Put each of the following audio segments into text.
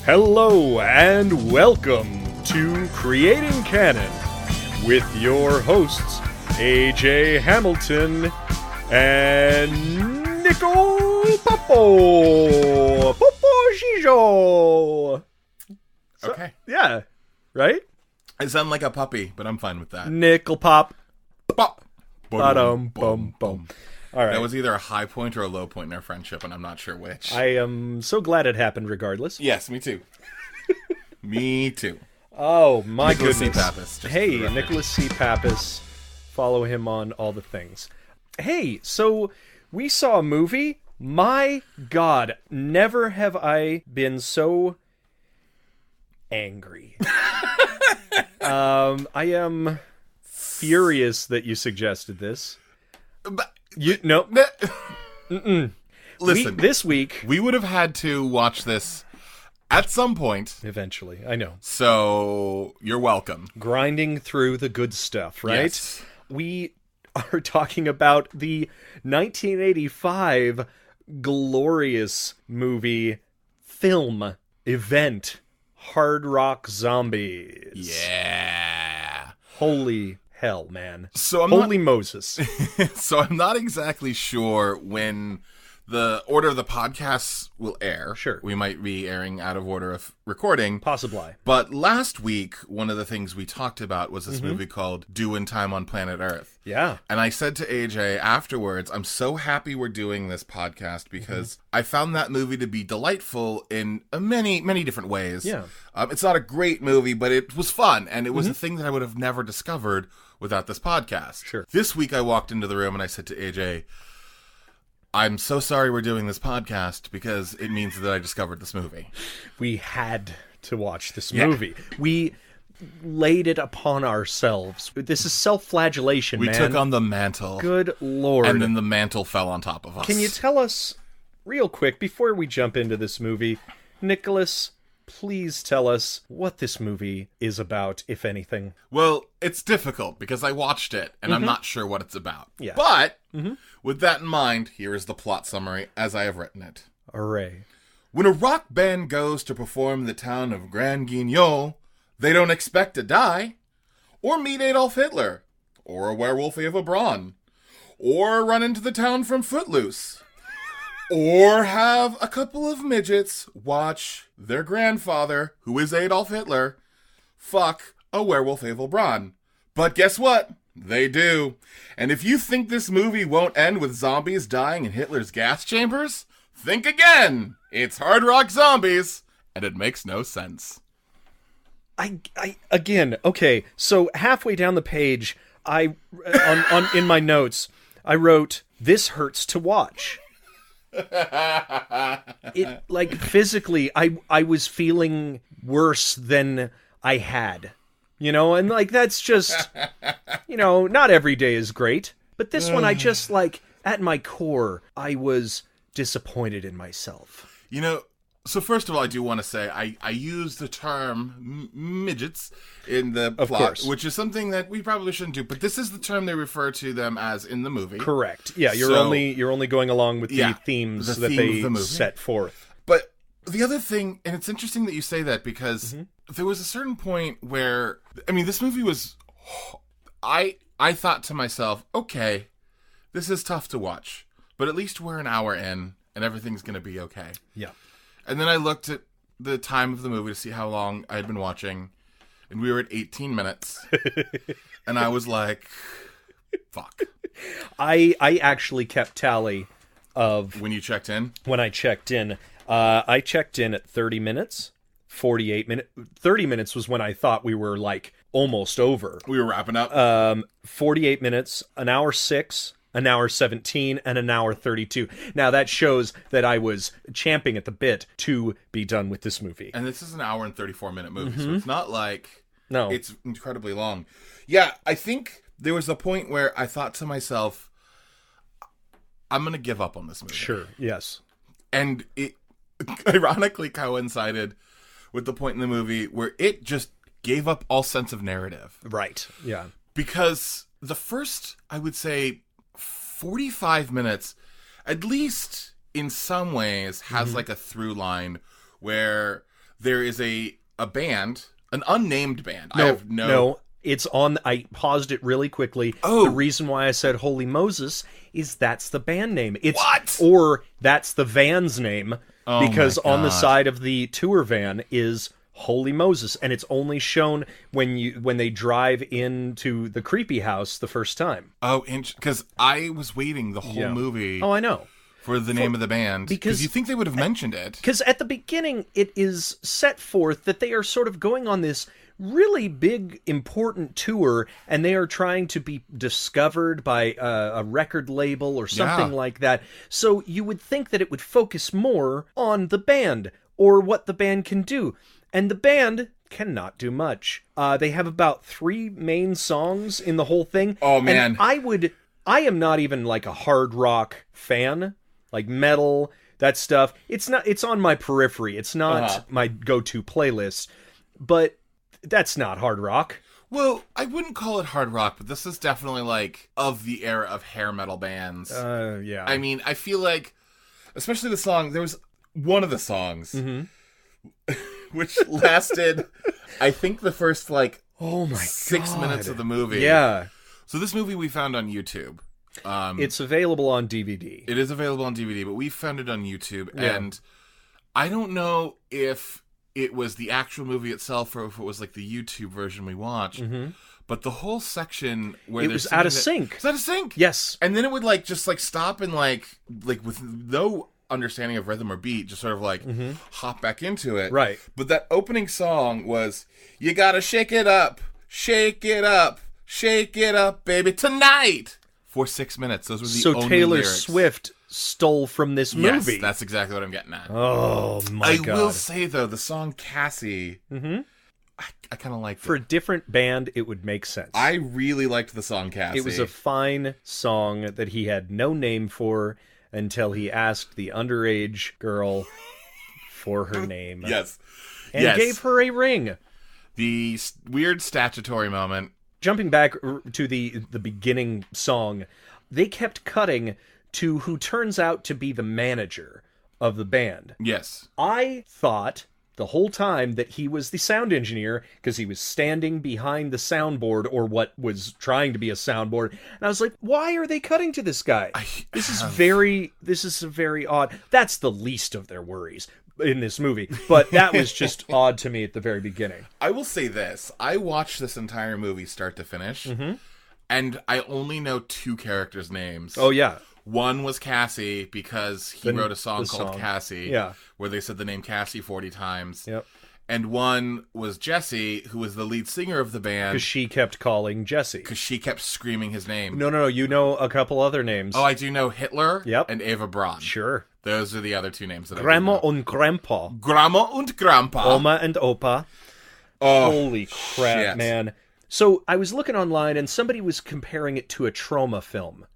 Hello and welcome to Creating Canon with your hosts AJ Hamilton and Nicole Popo Gijo. Okay. Yeah, right? I sound like a puppy, but I'm fine with that. Nickel Pop. Pop. Bum, bum, bum. All right. That was either a high point or a low point in our friendship, and I'm not sure which. I am so glad it happened regardless. Yes, me too. Me too. Oh, my Nicholas goodness. C. Pappas, just Hey, for the record. Nicholas C. Pappas. Follow him on all the things. Hey, so we saw a movie. My God, never have I been so angry. I am furious that you suggested this. But, No. listen, This week. we would have had to watch this at some point, Eventually, I know. so you're welcome. Grinding through the good stuff, right? Yes. We are talking about the 1985 glorious movie film event Hard Rock Zombies. Yeah. Holy hell, man. So I'm Holy Moses. So I'm not exactly sure when the order of the podcasts will air. Sure. We might be airing out of order of recording. Possibly. But last week, one of the things we talked about was this Mm-hmm. movie called Doin' Time on Planet Earth. Yeah. And I said to AJ afterwards, I'm so happy we're doing this podcast because I found that movie to be delightful in many, many different ways. Yeah. It's not a great movie, but it was fun. And it was a thing that I would have never discovered without this podcast. Sure. This week I walked into the room and I said to AJ, I'm so sorry we're doing this podcast because it means that I discovered this movie. We had to watch this movie. We laid it upon ourselves. This is self-flagellation, We man. took on the mantle. Good Lord. And then the mantle fell on top of us. Can you tell us, real quick, before we jump into this movie, Nicholas, please tell us what this movie is about, if anything. Well, it's difficult because I watched it and I'm not sure what it's about. Yeah. But with that in mind, here is the plot summary as I have written it. Array. When a rock band goes to perform in the town of Grand Guignol, they don't expect to die, or meet Adolf Hitler, or a werewolf Eva Braun, or run into the town from Footloose, or have a couple of midgets watch their grandfather, who is Adolf Hitler, fuck a werewolf Eva Braun. But guess what? They do. And if you think this movie won't end with zombies dying in Hitler's gas chambers, think again. It's Hard Rock Zombies, and it makes no sense. Again, okay, so halfway down the page, in my notes, I wrote, "This hurts to watch." It, like, physically, I was feeling worse than I had. You know, and, like, that's just, you know, not every day is great. But this one, I just, like, at my core, I was disappointed in myself. You know, so first of all, I do want to say I use the term midgets in the plot, course. which is something that we probably shouldn't do. But this is the term they refer to them as in the movie. Correct. Yeah, you're So- only going along with the Yeah, themes the that theme they of the movie. set forth. But the other thing, and it's interesting that you say that because there was a certain point where, I mean, this movie was, I thought to myself, okay, this is tough to watch, but at least we're an hour in and everything's going to be okay. Yeah. And then I looked at the time of the movie to see how long I had been watching, and we were at 18 minutes. And I was like, fuck. I actually kept tally of When you checked in? when I checked in. I checked in at 30 minutes, 48 minutes. 30 minutes was when I thought we were, like, almost over. We were wrapping up. 48 minutes, an hour 6, an hour 17, and an hour 32. Now, that shows that I was champing at the bit to be done with this movie. And this is an hour and 34-minute movie, so it's not like No. it's incredibly long. Yeah, I think there was a point where I thought to myself, I'm going to give up on this movie. Sure, yes. And it ironically coincided with the point in the movie where it just gave up all sense of narrative. Right, yeah. Because the first, I would say, 45 minutes, at least in some ways, has like a through line where there is a band, an unnamed band. No. It's on. I paused it really quickly. Oh. The reason why I said Holy Moses is that's the band name. It's, What? Or that's the van's name, Oh because my on the God. side of the tour van is Holy Moses, and it's only shown when they drive into the creepy house the first time. Oh, because I was waiting the whole movie Oh, I know. for the name of the band. because- Because you think they would have mentioned it. Because at the beginning, it is set forth that they are sort of going on this really big, important tour, and they are trying to be discovered by a record label or something Yeah. like that. So you would think that it would focus more on the band or what the band can do. And the band cannot do much. They have about 3 main songs in the whole thing. Oh, man. And I am not even like a hard rock fan, like metal, that stuff. It's on my periphery. It's not my go-to playlist, but that's not hard rock. Well, I wouldn't call it hard rock, but this is definitely like of the era of hair metal bands. Yeah. I mean, I feel like, especially the song, there was one of the songs which lasted, I think, the first like oh my 6 minutes of the movie. Yeah. So this movie we found on YouTube. It's available on DVD. It is available on DVD, but we found it on YouTube, Yeah. and I don't know if it was the actual movie itself or if it was like the YouTube version we watched. But the whole section where It they're was singing out of sync. It's out of sync. Yes. And then it would like just like stop and like with no understanding of rhythm or beat, just sort of like hop back into it. Right. But that opening song was, "You gotta shake it up, shake it up, shake it up, baby, tonight." For 6 minutes. Those were the So only Taylor lyrics. Swift stole from this movie. Yes, that's exactly what I'm getting at. Oh my I god. will say though, the song Cassie, I kind of liked For it. a different band, it would make sense. I really liked the song Cassie. It was a fine song that he had no name for until he asked the underage girl for her name. Yes. And yes. gave her a ring. The weird statutory moment. Jumping back to the beginning song, they kept cutting to who turns out to be the manager of the band. Yes. I thought the whole time that he was the sound engineer because he was standing behind the soundboard, or what was trying to be a soundboard. And I was like, why are they cutting to this guy? This is very odd. That's the least of their worries in this movie. But that was just odd to me at the very beginning. I will say this. I watched this entire movie start to finish, and I only know 2 characters' names. Oh, yeah. One was Cassie because he wrote a song called song. Cassie, Yeah. where they said the name Cassie 40 times. Yep. And one was Jesse, who was the lead singer of the band, Because she kept calling Jesse. because she kept screaming his name. No. You know a couple other names. Oh, I do know Hitler Yep. and Eva Braun. Sure. Those are the other 2 names that Grandma I do know. und Grandpa. Grandma und Grandpa. Oma and Opa. Oh, Holy crap, shit. man. So I was looking online and somebody was comparing it to a trauma film.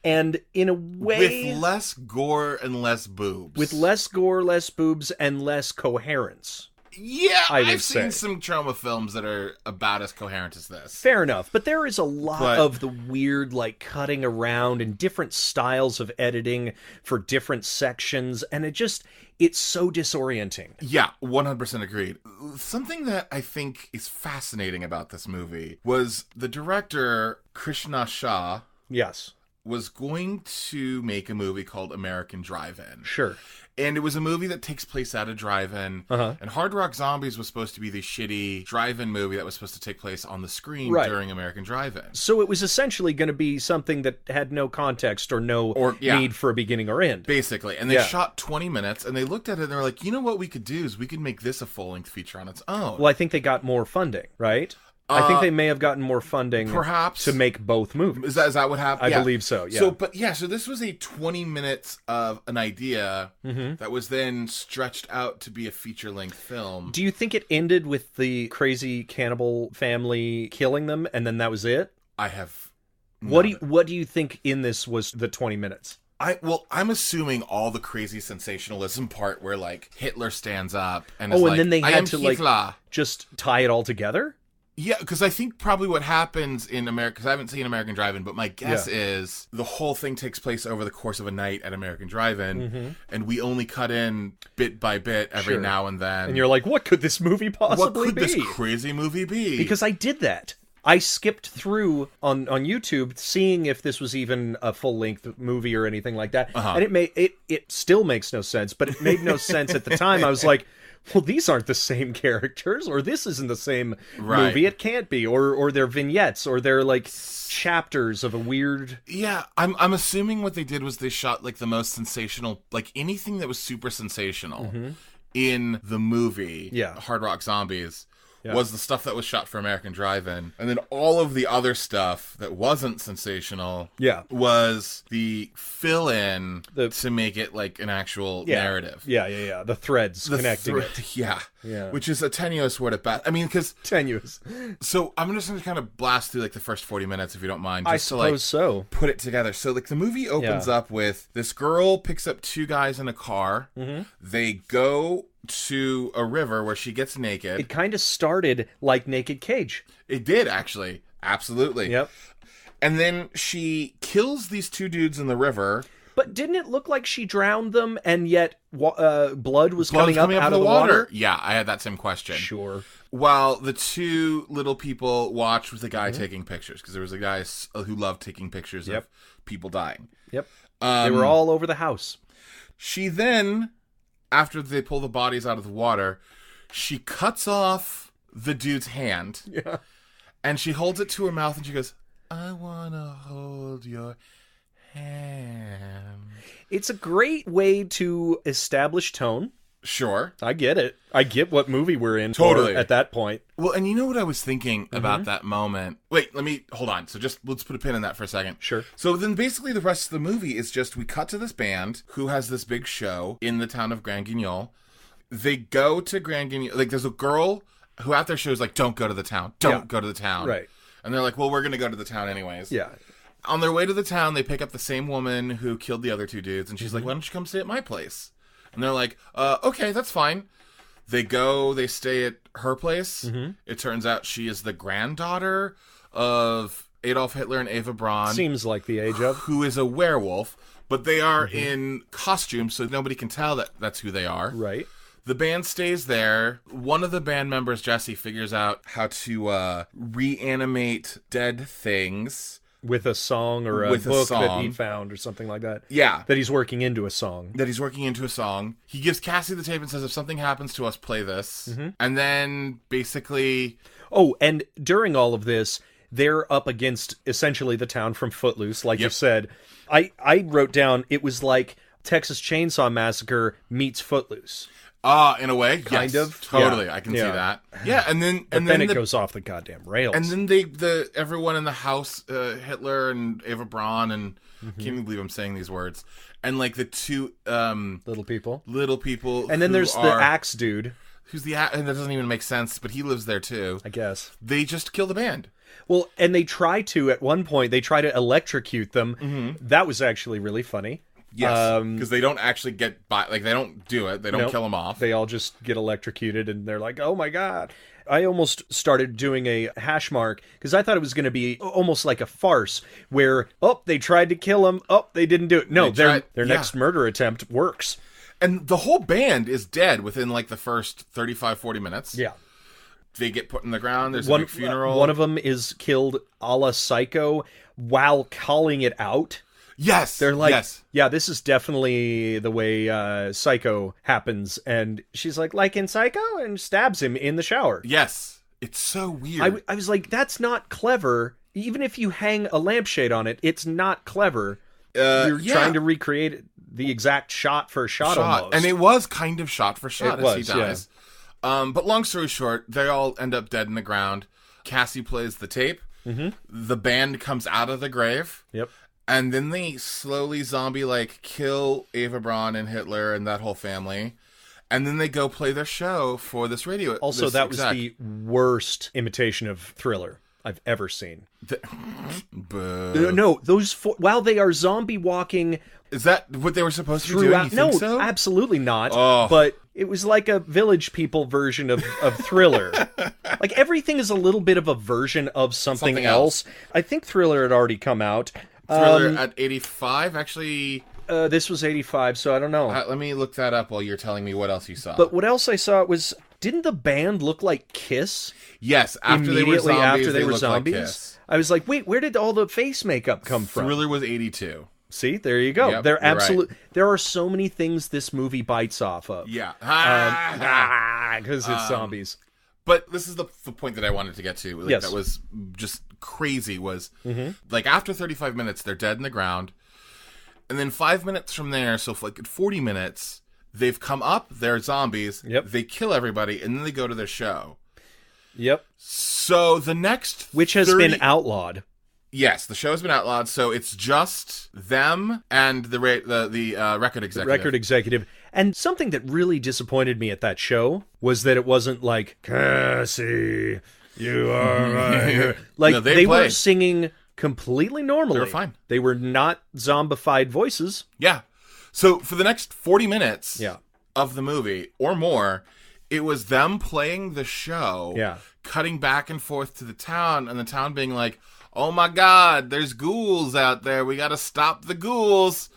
And in a way, with less gore and less boobs. with less gore, less boobs, and less coherence. Yeah, I would I've seen say. some trauma films that are about as coherent as this. Fair enough. But there is a lot But- of the weird, like, cutting around and different styles of editing for different sections. And it's so disorienting. Yeah, 100% agreed. Something that I think is fascinating about this movie was the director, Krishna Shah, Yes. was going to make a movie called American Drive-In. Sure. And it was a movie that takes place at a drive-in. And Hard Rock Zombies was supposed to be the shitty drive-in movie that was supposed to take place on the screen Right. during American Drive-In. So it was essentially going to be something that had no context or need for a beginning or end. Basically. And they Yeah. shot 20 minutes, and they looked at it and they were like, you know what we could do is we could make this a full-length feature on its own. Well, I think they got more funding, right? I think they may have gotten more funding perhaps. to make both movies. Is that what happened? I believe so, yeah. So this was a 20 minutes of an idea that was then stretched out to be a feature-length film. Do you think it ended with the crazy cannibal family killing them and then that was it? I have... What do you think in this was the 20 minutes? I'm assuming all the crazy sensationalism part where, like, Hitler stands up and Oh, is and like, then they I had am to, Hitler. like, just tie it all together? Yeah, because I think probably what happens in America, because I haven't seen American Drive-In, but my guess is the whole thing takes place over the course of a night at American Drive-In, and we only cut in bit by bit every now and then. And you're like, what could this movie possibly be? What could this crazy movie be? Because I did that. I skipped through on YouTube seeing if this was even a full-length movie or anything like that. And it still makes no sense, but it made no sense at the time. I was like, well, these aren't the same characters, or this isn't the same movie. It can't be, or they're vignettes, or they're like chapters of a weird. Yeah, I'm assuming what they did was they shot like the most sensational, like anything that was super sensational in the movie. Hard Rock Zombies. Was the stuff that was shot for American Drive-In. And then all of the other stuff that wasn't sensational was the fill-in to make it like an actual narrative. Yeah. The threads connecting it. Yeah. Which is a tenuous word at best. I mean, because... Tenuous. So I'm just going to kind of blast through like the first 40 minutes, if you don't mind. Just I suppose so. Put it together. So like the movie opens up with this girl picks up two guys in a car. They go to a river where she gets naked. It kind of started like Naked Cage. It did, actually. Absolutely. Yep. And then she kills these two dudes in the river. But didn't it look like she drowned them, and yet blood was coming up out of the water? Yeah, I had that same question. Sure. While the two little people watched with the guy taking pictures, because there was a guy who loved taking pictures of people dying. Yep. They were all over the house. She then... After they pull the bodies out of the water, she cuts off the dude's hand. Yeah. And she holds it to her mouth and she goes, I want to hold your hand. It's a great way to establish tone. Sure. I get it. I get what movie we're in totally at that point. Well, and you know what I was thinking about that moment? Wait, hold on. So let's put a pin in that for a second. Sure. So then basically the rest of the movie is just we cut to this band who has this big show in the town of Grand Guignol. They go to Grand Guignol. Like there's a girl who at their show is like, don't go to the town. Don't go to the town. Right. And they're like, well, we're going to go to the town anyways. Yeah. On their way to the town, they pick up the same woman who killed the other two dudes. And she's like, why don't you come stay at my place? And they're like, okay, that's fine. They go, they stay at her place. It turns out she is the granddaughter of Adolf Hitler and Eva Braun. Seems like the age of. Who is a werewolf, but they are in costume, so nobody can tell that that's who they are. Right. The band stays there. One of the band members, Jesse, figures out how to reanimate dead things. With a song or a book that he found or something like that. Yeah. That he's working into a song. He gives Cassie the tape and says, if something happens to us, play this. And then basically... Oh, and during all of this, they're up against essentially the town from Footloose, like you said. I wrote down, it was like Texas Chainsaw Massacre meets Footloose. In a way, kind of. Totally, I can see that. Yeah, and then it goes off the goddamn rails. And then everyone in the house, Hitler and Eva Braun, and can't even believe I'm saying these words, and like the two little people, and then there's the axe dude, and that doesn't even make sense, but he lives there too. I guess they just kill the band. Well, and they try to at one point to electrocute them. That was actually really funny. Yes, because they don't actually get by. Like, they don't do it. They don't kill them off. They all just get electrocuted, and they're like, oh my god. I almost started doing a hash mark, because I thought it was going to be almost like a farce, where, they tried to kill him, they didn't do it. No, their next murder attempt works. And the whole band is dead within, like, the first 35, 40 minutes. Yeah. They get put in the ground, there's a big funeral. One of them is killed a la Psycho while calling it out. Yes. They're like, yeah, this is definitely the way Psycho happens. And she's like in Psycho, and stabs him in the shower. Yes. It's so weird. I was like, that's not clever. Even if you hang a lampshade on it, it's not clever. You're trying to recreate the exact shot for shot almost. And it was kind of shot for shot as he dies. Yeah. But long story short, they all end up dead in the ground. Cassie plays the tape. The band comes out of the grave. Yep. And then they slowly zombie-like kill Eva Braun and Hitler and that whole family. And then they go play their show for this radio. Also, that was the worst imitation of Thriller I've ever seen. Boo. No, those while they are zombie walking. Is that what they were supposed to be doing? You No, think so? absolutely not. Oh. But it was like a Village People version of Thriller. Like, everything is a little bit of a version of something else. I think Thriller had already come out. Thriller at 85? Actually... this was 85, so I don't know. Let me look that up while you're telling me what else you saw. But what else I saw was... Didn't the band look like Kiss? Yes, after they were zombies, like Kiss. I was like, wait, where did all the face makeup come from? Thriller was 82. See, there you go. Yep, They're absolute. right. There are so many things this movie bites off of. Yeah. Because it's zombies. But this is the point that I wanted to get to. Like, yes. That was just crazy was, like, after 35 minutes, they're dead in the ground. And then 5 minutes from there, so for like 40 minutes, they've come up, they're zombies, they kill everybody, and then they go to their show. Yep. So the next Which has been outlawed. Yes, the show has been outlawed, so it's just them and the record executive. The record executive. And something that really disappointed me at that show was that it wasn't like, Cassie, you are... like, no, they were singing completely normally. They were fine. They were not zombified voices. Yeah. So for the next 40 minutes of the movie, or more, it was them playing the show, cutting back and forth to the town, and the town being like, oh my God, there's ghouls out there. We got to stop the ghouls.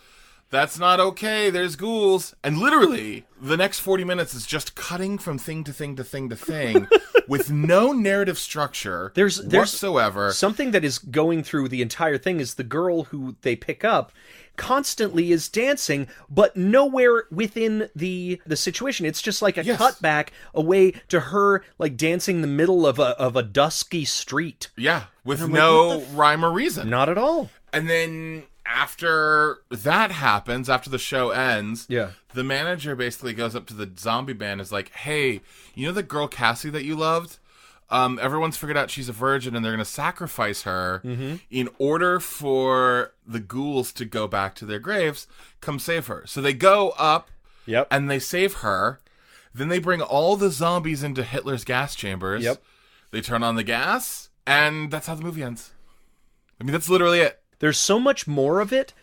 That's not okay. There's ghouls. And literally, the next 40 minutes is just cutting from thing to thing to thing to thing with no narrative structure whatsoever. Something that is going through the entire thing is the girl who they pick up constantly is dancing, but nowhere within the situation. It's just like a cutback away to her, like, dancing in the middle of a dusky street. Yeah, with no rhyme or reason. Not at all. And then after that happens, after the show ends, the manager basically goes up to the zombie band and is like, hey, you know the girl Cassie that you loved? Everyone's figured out she's a virgin and they're going to sacrifice her in order for the ghouls to go back to their graves. Come save her. So they go up and they save her. Then they bring all the zombies into Hitler's gas chambers. They turn on the gas, and that's how the movie ends. I mean, that's literally it. There's so much more of it,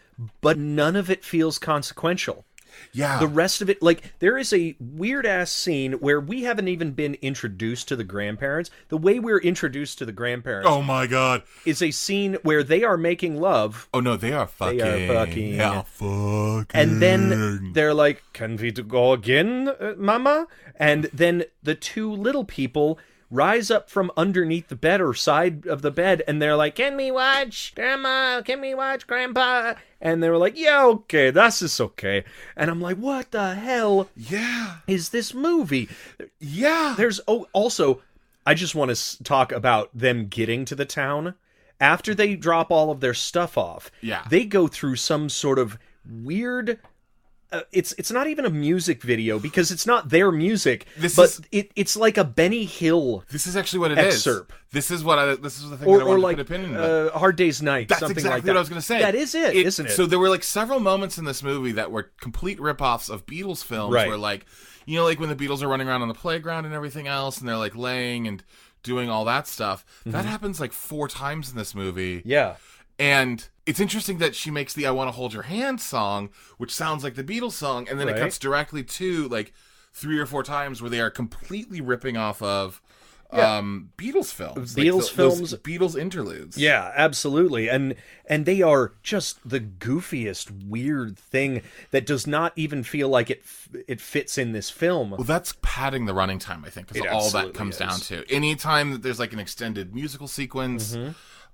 but none of it feels consequential. Yeah. The rest of it, like, there is a weird-ass scene where we haven't even been introduced to the grandparents. The way we're introduced to the grandparents... Oh, my God. ...is a scene where they are making love. Oh, no, they are fucking. They are fucking. Yeah, fucking. And then they're like, can we go again, mama? And then the two little people rise up from underneath the bed or side of the bed, and they're like, can we watch, Grandma? Can we watch, Grandpa? And they were like, yeah, okay, this is okay. And I'm like, what the hell is this movie? Yeah. There's, also, I just want to talk about them getting to the town. After they drop all of their stuff off, they go through some sort of weird... it's not even a music video because it's not their music, it's like a Benny Hill. This is actually what it excerpt. This is the thing that I wanted to put opinion on. Hard Day's Night. That's something exactly like that. what I was going to say. That is it, isn't it? So there were like several moments in this movie that were complete ripoffs of Beatles films, where like, you know, like when the Beatles are running around on the playground and everything else, and they're like laying and doing all that stuff. That happens like 4 times in this movie. Yeah. And it's interesting that she makes the I Want to Hold Your Hand song, which sounds like the Beatles song, and then it cuts directly to like 3 or 4 times where they are completely ripping off of Beatles films. Beatles films. Those Beatles interludes. Yeah, absolutely. And they are just the goofiest, weird thing that does not even feel like it fits in this film. Well, that's padding the running time, I think, is all that comes down to. Anytime that there's like an extended musical sequence...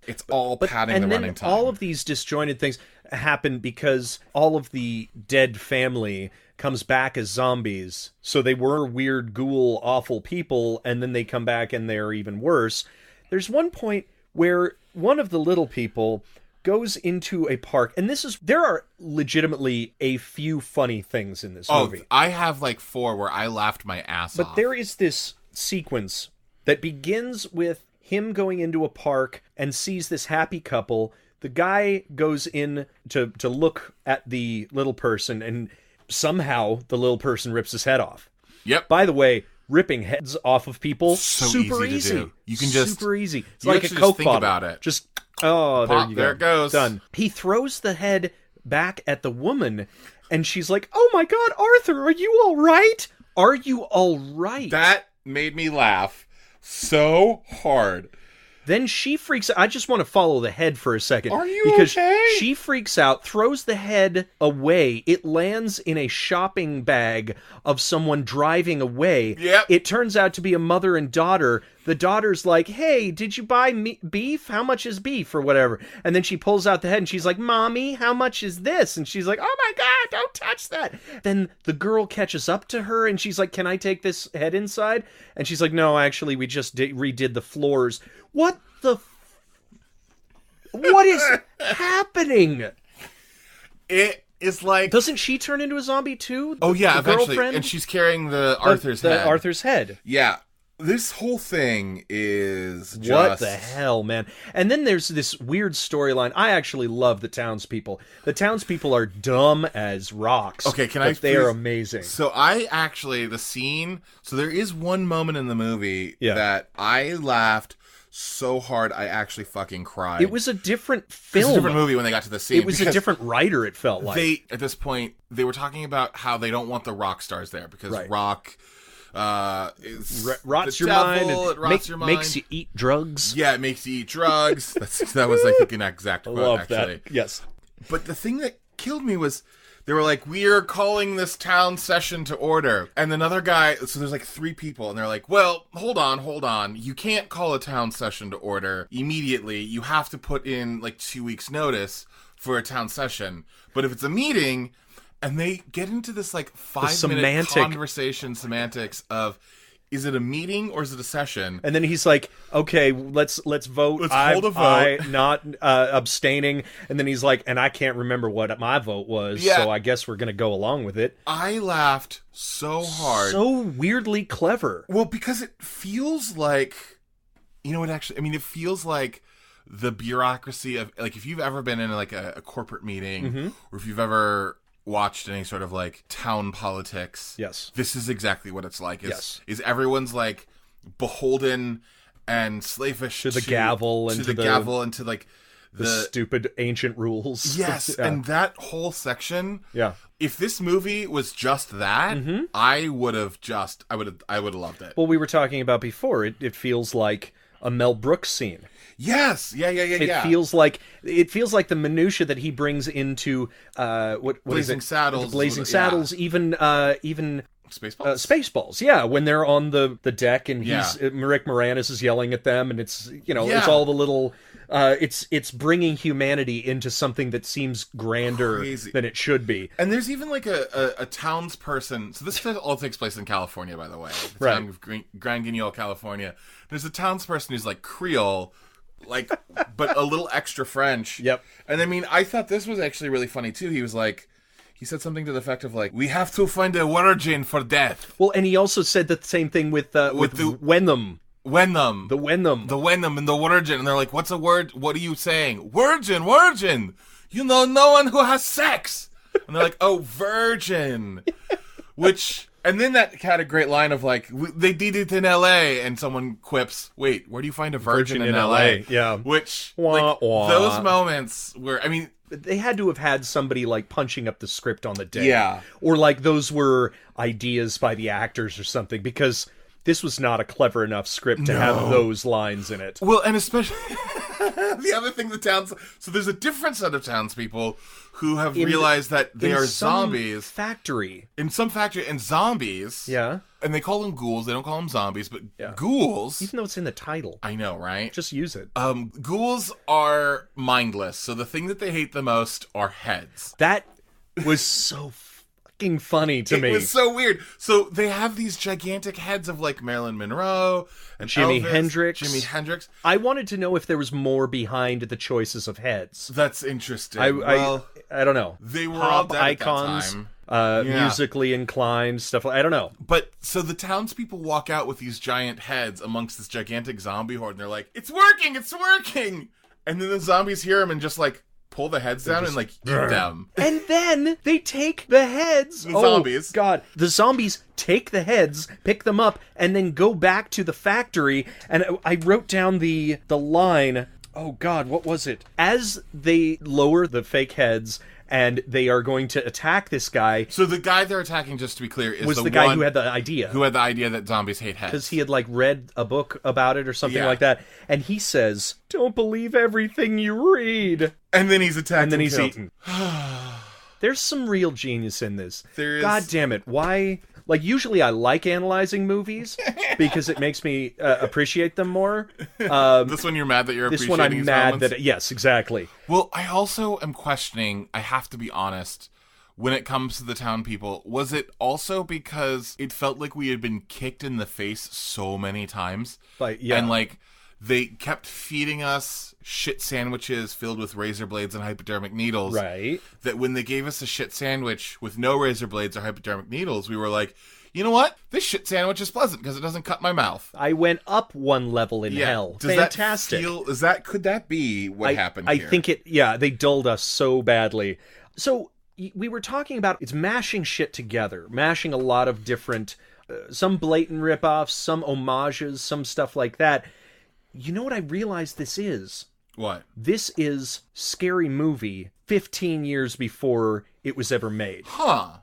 It's all padding the running time. All of these disjointed things happen because all of the dead family comes back as zombies. So they were weird, ghoul, awful people, and then they come back and they're even worse. There's one point where one of the little people goes into a park, and there are legitimately a few funny things in this movie. I have like 4 where I laughed my ass off. But there is this sequence that begins with him going into a park and sees this happy couple. The guy goes in to look at the little person, and somehow the little person rips his head off. Yep. By the way, ripping heads off of people. So super easy to do. You can just super easy. It's you like a actually Coke just think bottle. about it. Just there Pop, you go. there it goes. Done. He throws the head back at the woman, and she's like, "Oh my God, Arthur, are you all right? Are you all right?" That made me laugh so hard. Then she freaks out. I just want to follow the head for a second. Are you because okay? She freaks out, throws the head away. It lands in a shopping bag of someone driving away. Yep. It turns out to be a mother and daughter. The daughter's like, "Hey, did you buy beef? How much is beef?" or whatever. And then she pulls out the head and she's like, "Mommy, how much is this?" And she's like, "Oh my God, don't touch that." Then the girl catches up to her and she's like, "Can I take this head inside?" And she's like, "No, actually, we just redid the floors." What what is happening? It is like... Doesn't she turn into a zombie too? Oh yeah, the eventually. girlfriend? And she's carrying Arthur's head. Arthur's head. Yeah. This whole thing is just... What the hell, man? And then there's this weird storyline. I actually love the townspeople. The townspeople are dumb as rocks. Okay, but they are amazing. So the scene... So there is one moment in the movie that I laughed so hard I actually fucking cried. It was a different film. It was a different movie when they got to the scene. It was a different writer, it felt like. At this point, they were talking about how they don't want the rock stars there because rock... rots your mind. It rots your mind. Makes you eat drugs. Yeah, it makes you eat drugs. That was like an exact quote, love actually. that. Yes. But the thing that killed me was they were like, "We are calling this town session to order." And another guy, so there's like 3 people, and they're like, "Well, hold on. You can't call a town session to order immediately. You have to put in like 2 weeks notice for a town session. But if it's a meeting..." And they get into this like 5-minute conversation semantics of, is it a meeting or is it a session? And then he's like, "Okay, let's vote. Let's hold a vote. I not abstaining." And then he's like, "And I can't remember what my vote was, so I guess we're gonna go along with it." I laughed so hard, so weirdly clever. Well, because it feels like, it feels like the bureaucracy of, like, if you've ever been in like a corporate meeting, or if you've ever watched any sort of like town politics, this is exactly what it's like. Is everyone's like beholden and slavish to the gavel and to the gavel and to like the stupid ancient rules. Yes, and that whole section. Yeah. If this movie was just that, I would have loved it. Well, we were talking about before. It feels like a Mel Brooks scene. Yes, It feels like the minutia that he brings into what Blazing Saddles, Blazing Saddles, even Spaceballs. Spaceballs, yeah. When they're on the deck and Rick Moranis is yelling at them, and it's it's all the little. It's bringing humanity into something that seems grander than it should be. And there's even like a townsperson. So this all takes place in California, by the way. The town of Grand Guignol, California. There's a townsperson who's like Creole, like, but a little extra French. Yep. And I mean, I thought this was actually really funny too. He was like, he said something to the effect of like, "We have to find a origin for death." Well, and he also said the same thing with Wenham. The Wenham and the origin. And they're like, "What's a word? What are you saying? Virgin. No one who has sex." And they're like, "Oh, virgin." Which, and then that had a great line of like, "They did it in L.A." And someone quips, "Wait, where do you find a virgin in L.A.? Yeah. Which, those moments were, I mean, they had to have had somebody like punching up the script on the day. Yeah. Or like those were ideas by the actors or something, because this was not a clever enough script to have those lines in it. Well, and especially the other thing, so there's a different set of townspeople who have realized that they are zombies. In some factory, and zombies. Yeah. And they call them ghouls. They don't call them zombies, but ghouls. Even though it's in the title. I know, right? Just use it. Ghouls are mindless, so the thing that they hate the most are heads. That was so fucking funny to me. It was so weird. So they have these gigantic heads of like Marilyn Monroe and Jimi Elvis, Hendrix. I wanted to know if there was more behind the choices of heads. That's interesting. I don't know. They were pop all dead icons, at that time. Musically inclined stuff. I don't know. But so the townspeople walk out with these giant heads amongst this gigantic zombie horde, and they're like, "It's working! It's working!" And then the zombies hear them and just like pull the heads down and, like, eat them. And then they take the heads. The zombies. God. The zombies take the heads, pick them up, and then go back to the factory. And I wrote down the line. Oh, God, what was it? As they lower the fake heads and they are going to attack this guy. So the guy they're attacking, just to be clear, is was the guy guy who had the idea. Who had the idea that zombies hate heads. Because he had, like, read a book about it or something like that. And he says, "Don't believe everything you read." And then he's attacked and then he's killed. eaten. There's some real genius in this. There is. God damn it. Why? Like, usually I like analyzing movies because it makes me appreciate them more. This one you're mad that you're this appreciating one I'm his mad moments? that... Yes, exactly. Well, I also am questioning, I have to be honest, when it comes to the town people, was it also because it felt like we had been kicked in the face so many times? Like, yeah. And, like, they kept feeding us shit sandwiches filled with razor blades and hypodermic needles. Right. That when they gave us a shit sandwich with no razor blades or hypodermic needles, we were like, you know what? This shit sandwich is pleasant because it doesn't cut my mouth. I went up one level in hell. Does Fantastic. Could that be what happened here? I think they dulled us so badly. So we were talking about it's mashing shit together, mashing a lot of different, some blatant ripoffs, some homages, some stuff like that. You know what I realized this is? What? This is Scary Movie 15 years before it was ever made. Huh.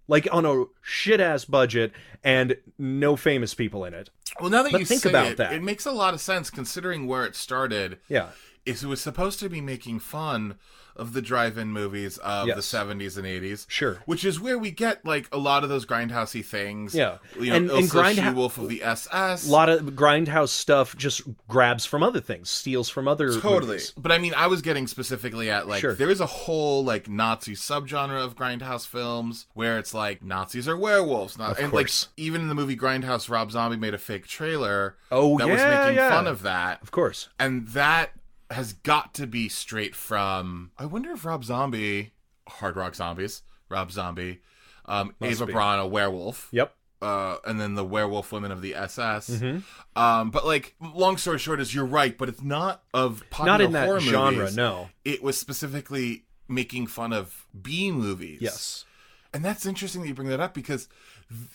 Like, on a shit-ass budget and no famous people in it. Well, now that you think say about that. It makes a lot of sense considering where it started. Yeah. It was supposed to be making fun of the drive-in movies of the 70s and 80s. Sure. Which is where we get, like, a lot of those grindhousey things. Yeah. You know, and She-Wolf of the SS. A lot of grindhouse stuff just grabs from other things, steals from other movies. But I mean, I was getting specifically at, like, Sure. there is a whole, like, Nazi subgenre of grindhouse films where it's like Nazis are werewolves. Of and course. like, even in the movie Grindhouse, Rob Zombie made a fake trailer that was making fun of that. Of course. And that has got to be straight from... I wonder if Rob Zombie... Hard Rock Zombies. Rob Zombie. Ava Braun, a werewolf. Yep. And then the werewolf women of the SS. Mm-hmm. But, like, long story short is you're right, but it's not of popular Not in that horror genre, movies. no. It was specifically making fun of B movies. Yes. And that's interesting that you bring that up because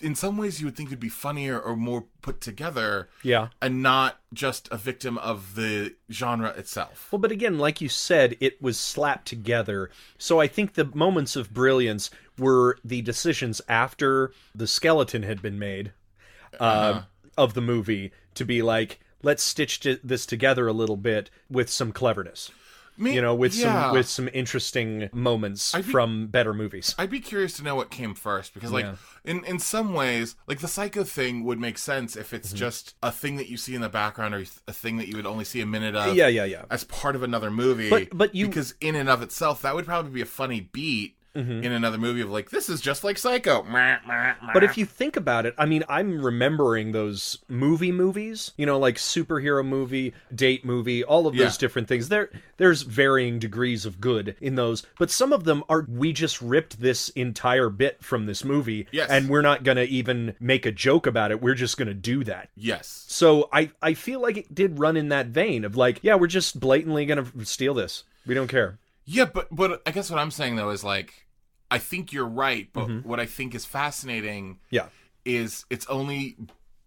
in some ways you would think it'd be funnier or more put together. Yeah. And not just a victim of the genre itself. Well, but again, like you said, it was slapped together. So I think the moments of brilliance were the decisions after the skeleton had been made of the movie to be like, let's stitch this together a little bit with some cleverness. With some interesting moments from better movies. I'd be curious to know what came first because, like, in some ways, like the Psycho thing would make sense if it's just a thing that you see in the background or a thing that you would only see a minute of. As part of another movie. But because in and of itself, that would probably be a funny beat. In another movie of like, this is just like Psycho. But if you think about it, I mean, I'm remembering those movies, like superhero movie, date movie, all of those different things. There's varying degrees of good in those, but some of them are, we just ripped this entire bit from this movie, and we're not going to even make a joke about it. We're just going to do that. Yes. So I feel like it did run in that vein of like, yeah, we're just blatantly going to steal this. We don't care. Yeah, but I guess what I'm saying, though, is like, I think you're right, but what I think is fascinating is it's only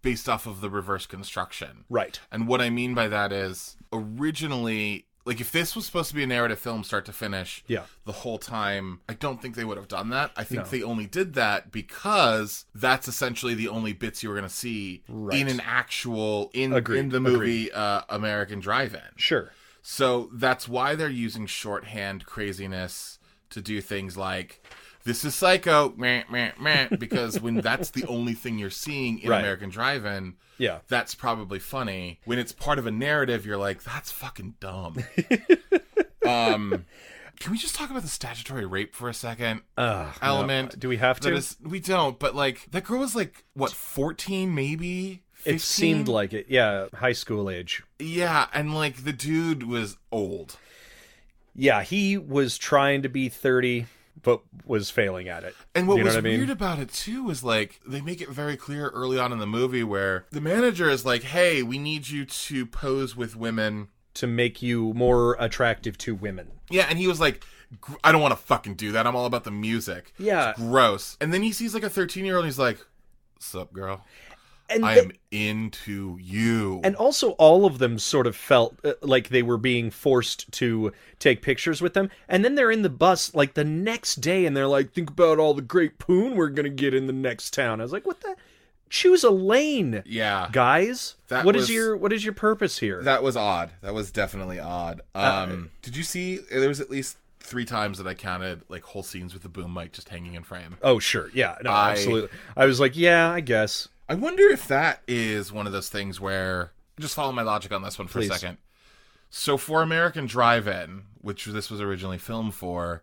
based off of the reverse construction. Right. And what I mean by that is, originally, like, if this was supposed to be a narrative film start to finish the whole time, I don't think they would have done that. I think they only did that because that's essentially the only bits you were going to see in an actual, in the movie American Drive-In. Sure. So that's why they're using shorthand craziness to do things like, this is Psycho, meh, meh, meh, because when that's the only thing you're seeing in American Drive-In, that's probably funny. When it's part of a narrative, you're like, that's fucking dumb. Can we just talk about the statutory rape for a second? Element. No. Do we have to? We don't, but like, that girl was like, what, 14 maybe? 15? It seemed like it, high school age. Yeah, and like, the dude was old. Yeah, he was trying to be 30, but was failing at it. And what was weird about it, too, was, like, they make it very clear early on in the movie where the manager is like, hey, we need you to pose with women to make you more attractive to women. Yeah, and he was like, I don't want to fucking do that. I'm all about the music. Yeah. It's gross. And then he sees like a 13-year-old and he's like, sup, girl? And I am into you. And also all of them sort of felt like they were being forced to take pictures with them. And then they're in the bus like the next day and they're like, think about all the great poon we're going to get in the next town. I was like, what the? Choose a lane. Yeah. Guys. What is your purpose here? That was odd. That was definitely odd. Did you see there was at least 3 times that I counted like whole scenes with the boom mic just hanging in frame? Oh, sure. Yeah. No, absolutely. I was like, yeah, I guess. I wonder if that is one of those things where, just follow my logic on this one for a second. So for American Drive-In, which this was originally filmed for,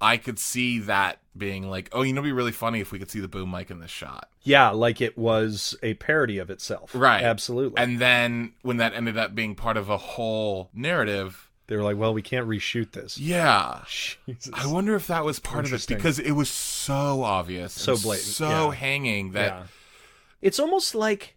I could see that being like, oh, it'd be really funny if we could see the boom mic in this shot. Yeah, like it was a parody of itself. Right. Absolutely. And then when that ended up being part of a whole narrative, they were like, well, we can't reshoot this. Yeah. Jesus. I wonder if that was part of it because it was so obvious. So blatant. So hanging that... Yeah. It's almost like,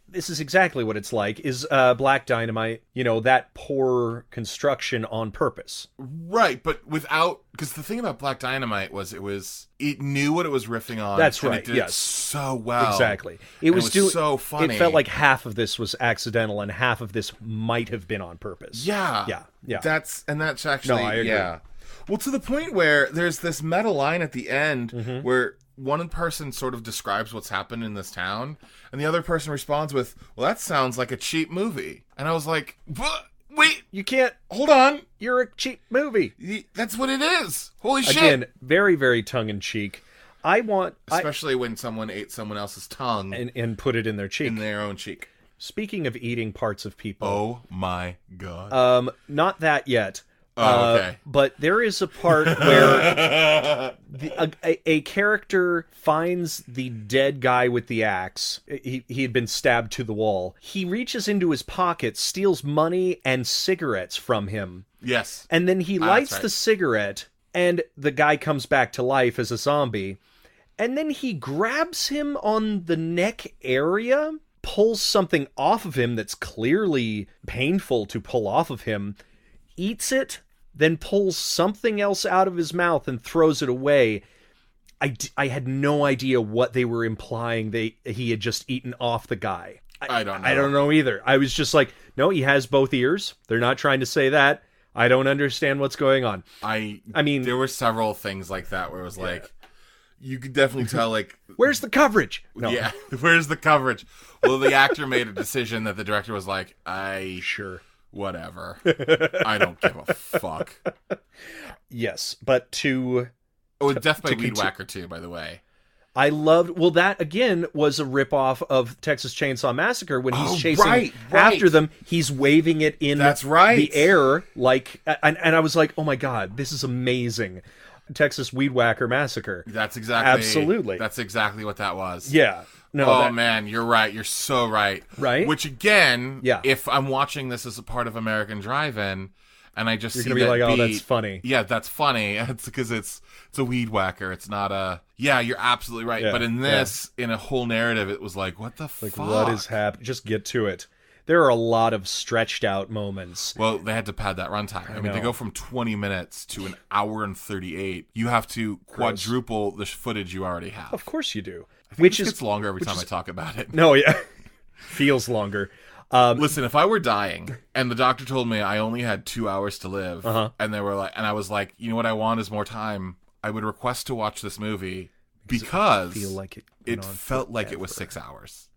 this is exactly what it's like, is Black Dynamite, that poor construction on purpose. Right, but without, because the thing about Black Dynamite was it knew what it was riffing on. That's right, and it did it so well. Exactly. It was so funny. It felt like half of this was accidental and half of this might have been on purpose. Yeah. Yeah. That's actually, no, I agree. Yeah. Well, to the point where there's this meta line at the end where one person sort of describes what's happened in this town, and the other person responds with, well, that sounds like a cheap movie. And I was like, what? Wait. You can't. Hold on. You're a cheap movie. That's what it is. Holy shit. Again, very, very tongue-in-cheek. Especially when someone ate someone else's tongue. And put it in their cheek. In their own cheek. Speaking of eating parts of people. Oh my God. Not that yet. Oh, okay. But there is a part where a character finds the dead guy with the axe. He had been stabbed to the wall. He reaches into his pocket, steals money and cigarettes from him. Yes. And then he lights the cigarette, and the guy comes back to life as a zombie. And then he grabs him on the neck area, pulls something off of him that's clearly painful to pull off of him, eats it, then pulls something else out of his mouth and throws it away. I had no idea what they were implying he had just eaten off the guy. I don't know. I don't know either. I was just like, no, he has both ears. They're not trying to say that. I don't understand what's going on. I mean, there were several things like that where it was like, you could definitely tell, like... Where's the coverage? No. Yeah, where's the coverage? Well, the actor made a decision that the director was like, Sure. Whatever. I don't give a fuck. Yes, but Death by Weed Whacker too, by the way. I loved... Well, that, again, was a ripoff of Texas Chainsaw Massacre when he's chasing after them. He's waving it in the air. And I was like, oh my God, this is amazing. Texas Weed Whacker Massacre. That's exactly... Absolutely. That's exactly what that was. Yeah. No, man, you're right. You're so right. Right? Which, again, if I'm watching this as a part of American Drive-In, and I just see that you're going to be like, oh, that's funny. Yeah, that's funny. It's because it's a weed whacker. It's not a... Yeah, you're absolutely right. Yeah, but in this, in a whole narrative, it was like, what the fuck? What is happening? Just get to it. There are a lot of stretched out moments. Well, they had to pad that runtime. I mean, they go from 20 minutes to an hour and 38. You have to quadruple the footage you already have. Of course you do. Which gets longer every time I talk about it. No, yeah. Feels longer. Listen, if I were dying and the doctor told me I only had 2 hours to live, and they were like, and I was like, you know what I want is more time, I would request to watch this movie because it felt like it was 6 hours.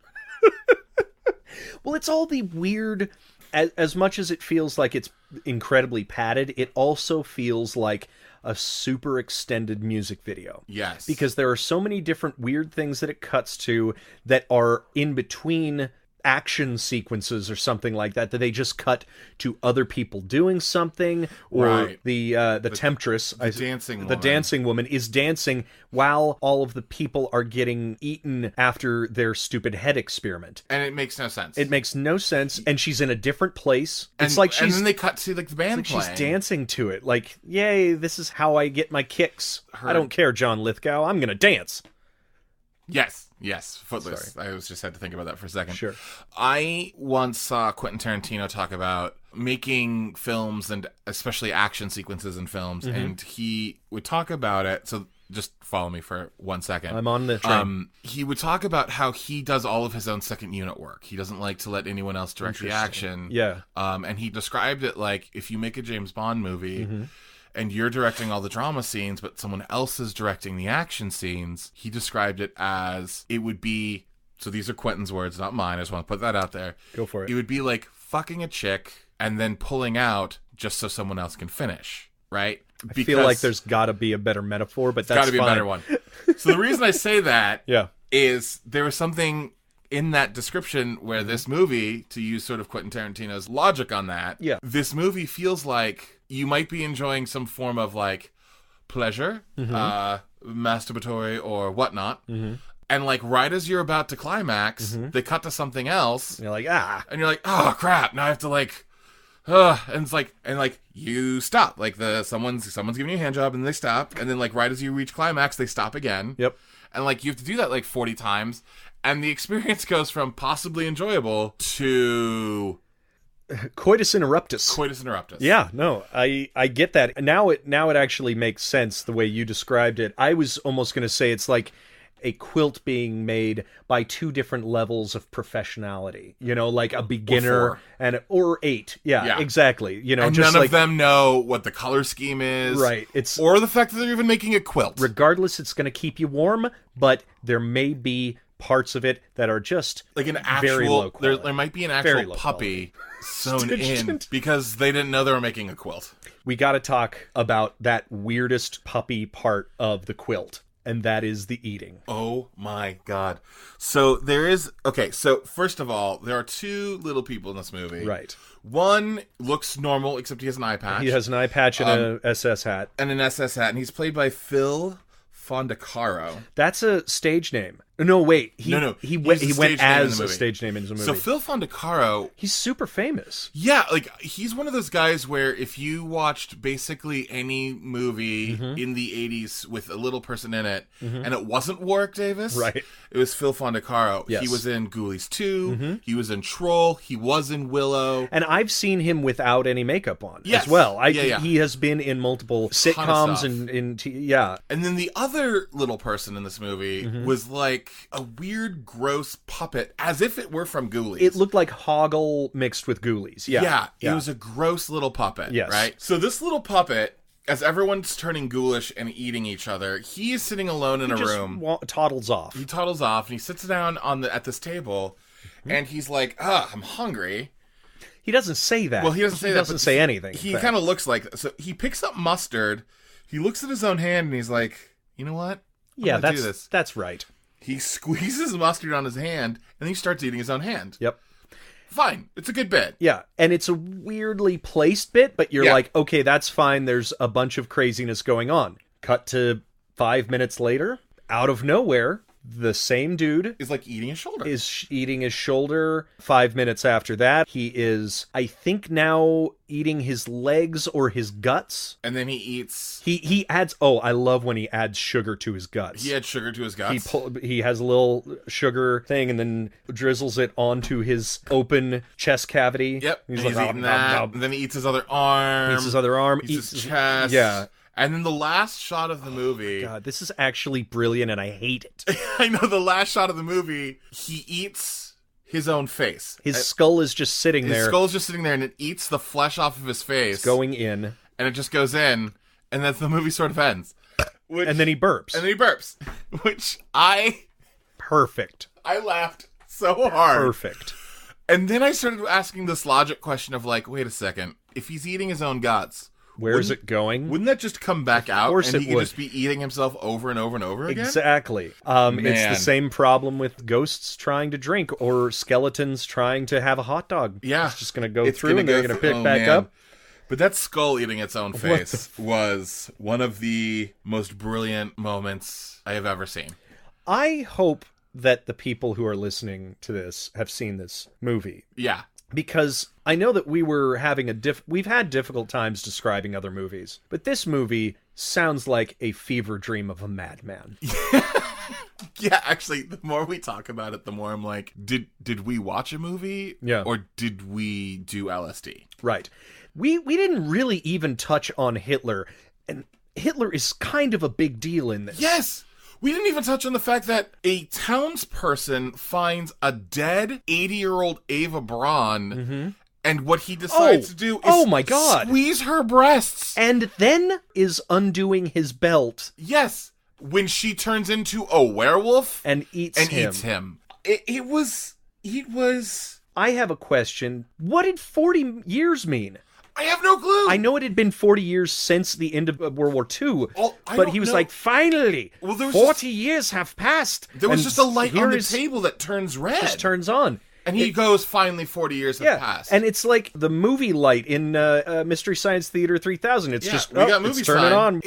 Well, it's all the weird, as much as it feels like it's incredibly padded, it also feels like a super extended music video. Yes. Because there are so many different weird things that it cuts to that are in between action sequences or something like that they just cut to other people doing something, or the temptress, the dancing woman is dancing while all of the people are getting eaten after their stupid head experiment, and it makes no sense. It makes no sense, and she's in a different place. It's like and then they cut to like the band playing. She's dancing to it, like, yay, this is how I get my kicks. I don't care, John Lithgow, I'm gonna dance. Yes, Footloose. Sorry. I just had to think about that for a second. Sure. I once saw Quentin Tarantino talk about making films and especially action sequences in films, and he would talk about it. So just follow me for 1 second. I'm on the train. He would talk about how he does all of his own second unit work. He doesn't like to let anyone else direct the action. Yeah. And he described it like if you make a James Bond movie and you're directing all the drama scenes, but someone else is directing the action scenes, he described it as it would be, so these are Quentin's words, not mine. I just want to put that out there. Go for it. It would be like fucking a chick and then pulling out just so someone else can finish, right? I feel like there's got to be a better metaphor, but that's got to be a better one. So the reason I say that is there was something in that description where this movie, to use sort of Quentin Tarantino's logic on that, this movie feels like you might be enjoying some form of like pleasure, masturbatory or whatnot, and like right as you're about to climax, they cut to something else. You're like, and you're like, oh crap! Now I have to like. And it's like, you stop, like someone's giving you a hand job and they stop, and then like right as you reach climax they stop again. Yep. And like you have to do that like 40 times, and the experience goes from possibly enjoyable to coitus interruptus. Yeah, no, I get that. Now it actually makes sense the way you described it. I was almost going to say it's like a quilt being made by two different levels of professionality, like a beginner or 8. Yeah, exactly. And just none like, of them know what the color scheme is. Right. Or the fact that they're even making a quilt. Regardless, it's going to keep you warm, but there may be parts of it that are just like an actual, very low quality. There might be an actual puppy sewn in because they didn't know they were making a quilt. We got to talk about that weirdest puppy part of the quilt. And that is the eating. Oh my god. So there is... Okay, so first of all, there are 2 little people in this movie. Right. One looks normal, except he has an eye patch. He has an eye patch and an SS hat. And an SS hat, and he's played by Phil Fondacaro. That's a stage name. No, wait. He went as a stage name in the movie. So Phil Fondacaro... He's super famous. Yeah, like, he's one of those guys where if you watched basically any movie in the 80s with a little person in it, and it wasn't Warwick Davis, right? It was Phil Fondacaro. Yes. He was in Ghoulies 2, he was in Troll, he was in Willow. And I've seen him without any makeup on as well. He has been in multiple sitcoms and And then the other little person in this movie was like a weird, gross puppet, as if it were from Ghoulies. It looked like Hoggle mixed with Ghoulies. Yeah. It was a gross little puppet. Yes. Right? So this little puppet, as everyone's turning ghoulish and eating each other, he is sitting alone in a room. Toddles off. He toddles off, and he sits down at this table, and he's like, I'm hungry. He doesn't say that. Well, he doesn't say that. He doesn't say anything. He kind of looks like... So he picks up mustard, he looks at his own hand, and he's like, you know what? That's right. He squeezes mustard on his hand, and then he starts eating his own hand. Yep. Fine. It's a good bit. Yeah, and it's a weirdly placed bit, but you're like, okay, that's fine. There's a bunch of craziness going on. Cut to 5 minutes later, out of nowhere, the same dude is like eating his shoulder. Is eating his shoulder. 5 minutes after that, he is, I think now, eating his legs or his guts. And then he eats... He adds... Oh, I love when he adds sugar to his guts. He adds sugar to his guts? He has a little sugar thing and then drizzles it onto his open chest cavity. Yep. He's eating that. And then he eats his other arm. Eats his chest. Yeah. And then the last shot of the movie... God, this is actually brilliant, and I hate it. I know, the last shot of the movie, he eats his own face. His skull is just sitting there. His skull is just sitting there, and it eats the flesh off of his face. It's going in. And it just goes in, and then the movie sort of ends. And then he burps. Which Perfect. I laughed so hard. Perfect. And then I started asking this logic question of like, wait a second, if he's eating his own guts... Where's it going? Wouldn't that just come back out and he could just be eating himself over and over and over again? Exactly. It's the same problem with ghosts trying to drink or skeletons trying to have a hot dog. Yeah. It's just going to go through and they're going to pick back up. But that skull eating its own face was one of the most brilliant moments I have ever seen. I hope that the people who are listening to this have seen this movie. Yeah. Because I know that we were having we've had difficult times describing other movies, but this movie sounds like a fever dream of a madman. Yeah, actually, the more we talk about it, the more I'm like, did we watch a movie? Yeah. Or did we do LSD? Right. We didn't really even touch on Hitler, and Hitler is kind of a big deal in this. Yes! We didn't even touch on the fact that a townsperson finds a dead 80-year-old Ava Braun, and what he decides to do is squeeze her breasts. And then is undoing his belt. Yes. When she turns into a werewolf. And eats him. It was... I have a question. What did 40 years mean? I have no clue. I know it had been 40 years since the end of World War II, but he was like, finally, 40 years have passed. There was just a light on the table that turns red. Just turns on. And he goes, finally, 40 years have passed. And it's like the movie light in Mystery Science Theater 3000. It's just, we got movie turn it on.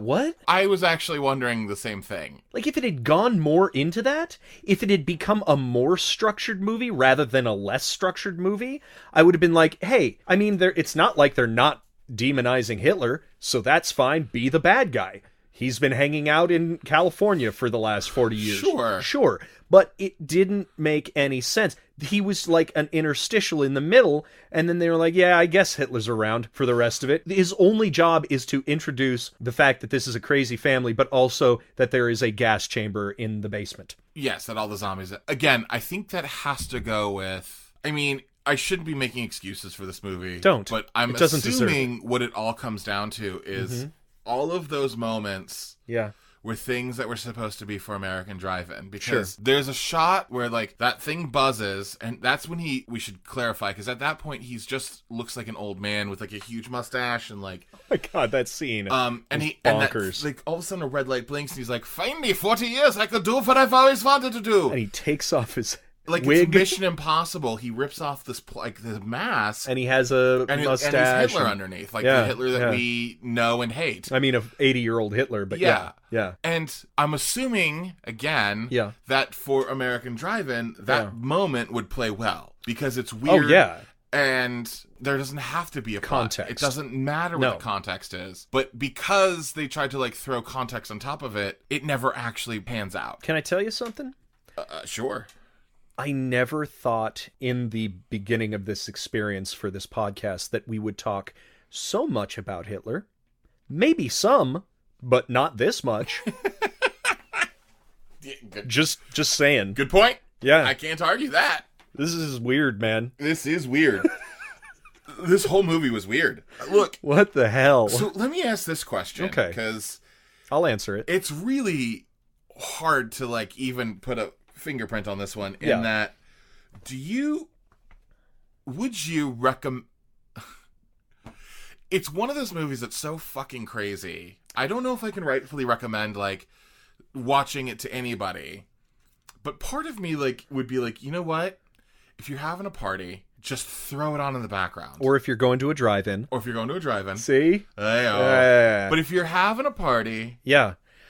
What? I was actually wondering the same thing. Like, if it had gone more into that, if it had become a more structured movie rather than a less structured movie, I would have been like, hey, I mean, it's not like they're not demonizing Hitler, so that's fine, be the bad guy. He's been hanging out in California for the last 40 years. Sure. But it didn't make any sense. He was like an interstitial in the middle, and then they were like, yeah, I guess Hitler's around for the rest of it. His only job is to introduce the fact that this is a crazy family, but also that there is a gas chamber in the basement. Yes, that all the zombies... Again, I think that has to go with... I mean, I shouldn't be making excuses for this movie. Don't. But I'm assuming what it all comes down to is all of those moments... Yeah. Were things that were supposed to be for American Drive-In. Because there's a shot where, like, that thing buzzes, and that's when we should clarify, because at that point, he's just looks like an old man with, like, a huge mustache, and, like... Oh my God, that scene. And he... bonkers. And like, all of a sudden, a red light blinks, and he's like, finally, 40 years, I could do what I've always wanted to do! And he takes off his... Like, wig. It's Mission Impossible. He rips off this, like, the mask. And he has a mustache. And he's Hitler underneath. Like, the Hitler that we know and hate. I mean, an 80-year-old Hitler, but yeah. And I'm assuming, again, that for American Drive-In, that moment would play well. Because it's weird. Oh, yeah. And there doesn't have to be a context. It doesn't matter what the context is. But because they tried to, like, throw context on top of it, it never actually pans out. Can I tell you something? Sure. I never thought in the beginning of this experience for this podcast that we would talk so much about Hitler. Maybe some, but not this much. Just saying. Good point. Yeah. I can't argue that. This is weird, man. This is weird. This whole movie was weird. Look. What the hell? So let me ask this question. Okay. Because I'll answer it. It's really hard to, like, even put a fingerprint on this one in that would you recommend it's one of those movies that's so fucking crazy. I don't know if I can rightfully recommend, like, watching it to anybody, but part of me, like, would be like, you know what, if you're having a party, just throw it on in the background. Or if you're going to a drive-in. See? But if you're having a party,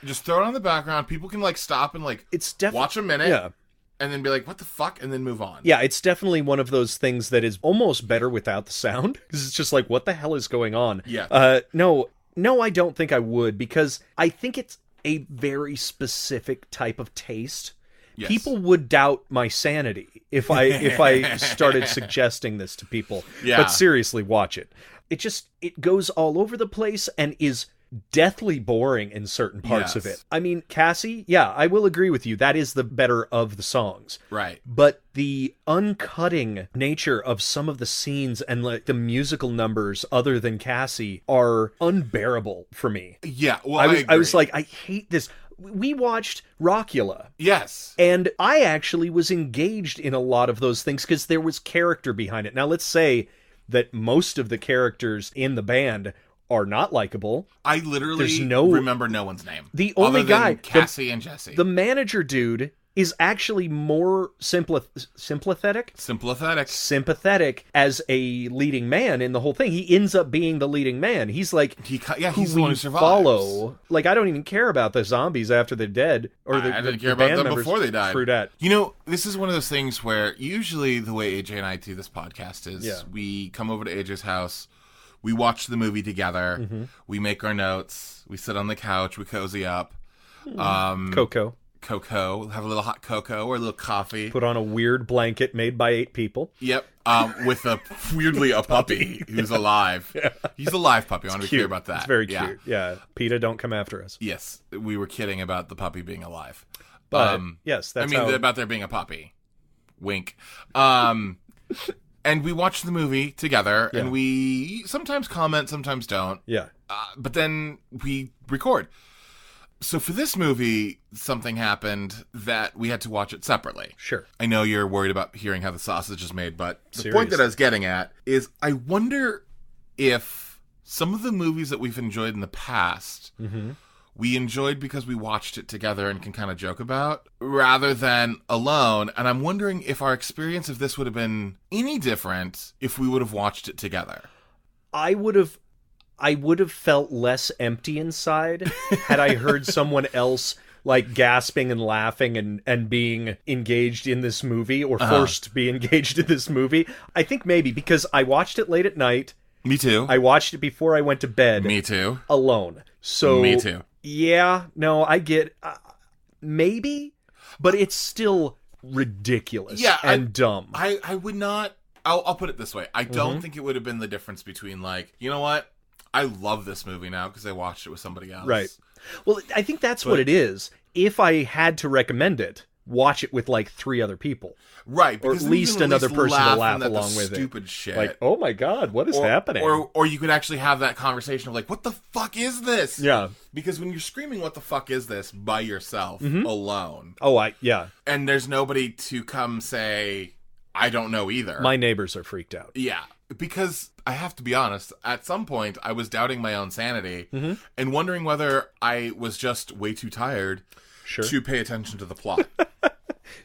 just throw it on the background. People can, like, stop and, like, watch a minute, and then be like, what the fuck, and then move on. Yeah, it's definitely one of those things that is almost better without the sound, because it's just like, what the hell is going on? Yeah. No, I don't think I would, because I think it's a very specific type of taste. Yes. People would doubt my sanity if I started suggesting this to people. Yeah. But seriously, watch it. It goes all over the place and is deathly boring in certain parts of it. I mean, Cassie, I will agree with you. That is the better of the songs. Right. But the uncutting nature of some of the scenes and, like, the musical numbers other than Cassie are unbearable for me. Yeah, well, I was like, I hate this. We watched Rockula. Yes. And I actually was engaged in a lot of those things because there was character behind it. Now, let's say that most of the characters in the band are not likable. I literally remember no one's name. The only guy, Cassie and Jesse. The manager dude is actually more sympathetic as a leading man in the whole thing. He ends up being the leading man. He's like, he's the one who survives. Follow. Like, I don't even care about the zombies after they're dead, or I didn't care about them before they died. That. You know, this is one of those things where usually the way AJ and I do this podcast is we come over to AJ's house. We watch the movie together. We make our notes. We sit on the couch. We cozy up. Coco. cocoa, have a little hot cocoa or a little coffee. Put on a weird blanket made by 8 people. Yep. With weirdly a puppy who's alive. Yeah. He's a live puppy. I want to be clear about that. It's very cute. Yeah. PETA, don't come after us. Yes. We were kidding about the puppy being alive. But, yes, that's about there being a puppy. Wink. And we watch the movie together, and we sometimes comment, sometimes don't. Yeah. But then we record. So for this movie, something happened that we had to watch it separately. Sure. I know you're worried about hearing how the sausage is made, but the point that I was getting at is I wonder if some of the movies that we've enjoyed in the past, we enjoyed because we watched it together and can kind of joke about, rather than alone. And I'm wondering if our experience of this would have been any different if we would have watched it together. I would have felt less empty inside had I heard someone else like gasping and laughing and being engaged in this movie, or forced to be engaged in this movie. I think maybe because I watched it late at night. Me too. I watched it before I went to bed. Me too. Alone. So me too. Yeah, no, I get maybe, but it's still ridiculous and dumb. I would not. I'll put it this way. I don't think it would have been the difference between, like, you know what? I love this movie now because I watched it with somebody else. Right. Well, I think that's what it is. If I had to recommend it, watch it with like 3 other people. Right. Or at least another person to laugh along with stupid it. Shit. Like, oh my God, what is happening? Or you could actually have that conversation of like, what the fuck is this? Yeah. Because when you're screaming, what the fuck is this, by yourself, alone. Oh, yeah. And there's nobody to come say, I don't know either. My neighbors are freaked out. Yeah. Because I have to be honest, at some point I was doubting my own sanity and wondering whether I was just way too tired to pay attention to the plot.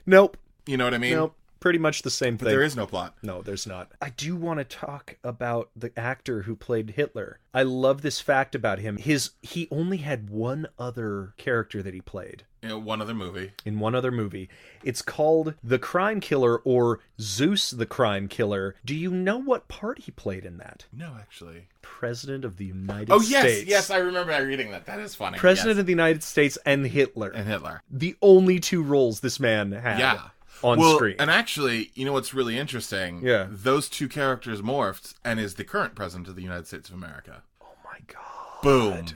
Nope. You know what I mean? Nope. Pretty much the same thing. But there is no plot. No, there's not. I do want to talk about the actor who played Hitler. I love this fact about him. He only had one other character that he played. One other movie. In one other movie. It's called The Crime Killer, or Zeus the Crime Killer. Do you know what part he played in that? No, actually. President of the United States. Oh, yes, I remember reading that. That is funny. President of the United States and Hitler. The only 2 roles this man had on screen. And actually, you know what's really interesting? Yeah. Those 2 characters morphed and is the current President of the United States of America. Oh my God. Boom.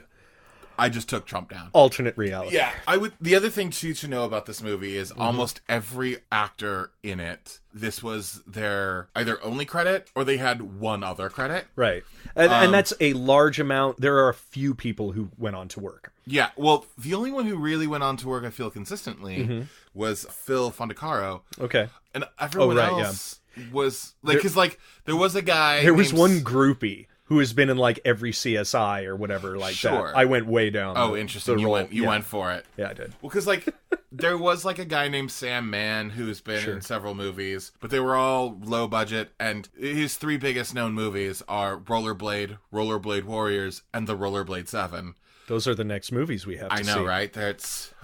I just took Trump down. Alternate reality. Yeah. The other thing to know about this movie is almost every actor in it, this was their either only credit or they had one other credit. Right. And that's a large amount. There are a few people who went on to work. Yeah. Well, the only one who really went on to work, I feel, consistently was Phil Fondacaro. Okay. And everyone else was like, because like there was a guy. There was one groupie who has been in like every CSI or whatever like that. I went way down. Oh, interesting. You went for it. Yeah, I did. Well, because like there was like a guy named Sam Mann who's been in several movies, but they were all low budget, and his 3 biggest known movies are Rollerblade, Rollerblade Warriors, and The Rollerblade 7. Those are the next movies we have to see. I know, right?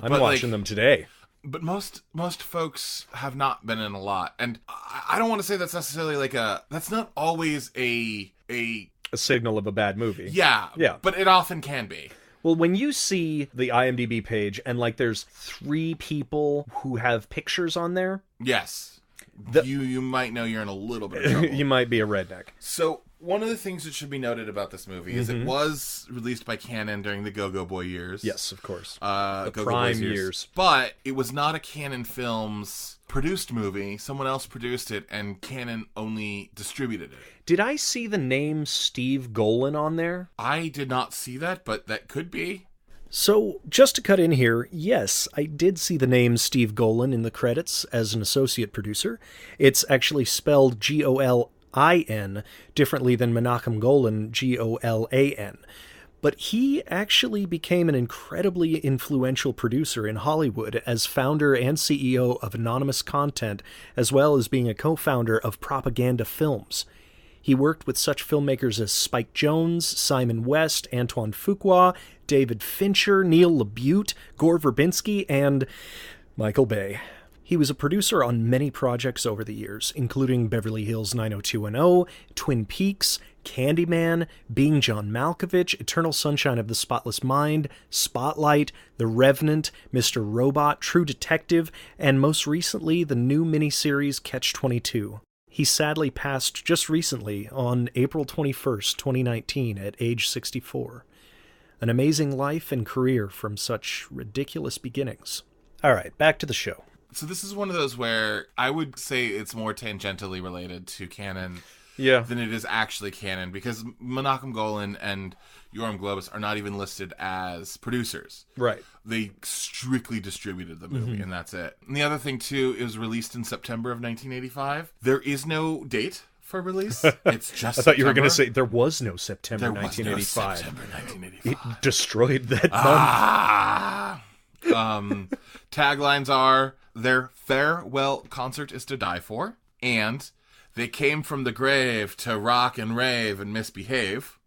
I'm watching them today. But most folks have not been in a lot, and I don't want to say that's necessarily like that's not always a signal of a bad movie. Yeah. But it often can be. Well, when you see the IMDb page and like there's 3 people who have pictures on there. Yes. You might know you're in a little bit of trouble. You might be a redneck. So one of the things that should be noted about this movie is it was released by Cannon during the Go-Go Boy years. Yes, of course. The Go-Go prime years. But it was not a Cannon Films produced movie. Someone else produced it, and Cannon only distributed it. Did I see the name Steve Golan on there? I did not see that, but that could be. So, just to cut in here, yes, I did see the name Steve Golan in the credits as an associate producer. It's actually spelled Golin, differently than Menachem Golan, Golan. But he actually became an incredibly influential producer in Hollywood as founder and CEO of Anonymous Content, as well as being a co-founder of Propaganda Films. He worked with such filmmakers as Spike Jonze, Simon West, Antoine Fuqua, David Fincher, Neil LaBute, Gore Verbinski, and Michael Bay. He was a producer on many projects over the years, including Beverly Hills 90210, Twin Peaks, Candyman, Being John Malkovich, Eternal Sunshine of the Spotless Mind, Spotlight, The Revenant, Mr. Robot, True Detective, and most recently the new miniseries Catch-22. He sadly passed just recently on April 21st, 2019 at age 64. An amazing life and career from such ridiculous beginnings. All right, back to the show. So this is one of those where I would say it's more tangentially related to canon than it is actually canon, because Menachem Golan and Yoram Globus are not even listed as producers. Right. They strictly distributed the movie, and that's it. And the other thing, too, it was released in September of 1985. There is no date for release. It's just I thought you were going to say there was no September 1985. No September 1985. It destroyed that month. Taglines are, their farewell concert is to die for, and they came from the grave to rock and rave and misbehave.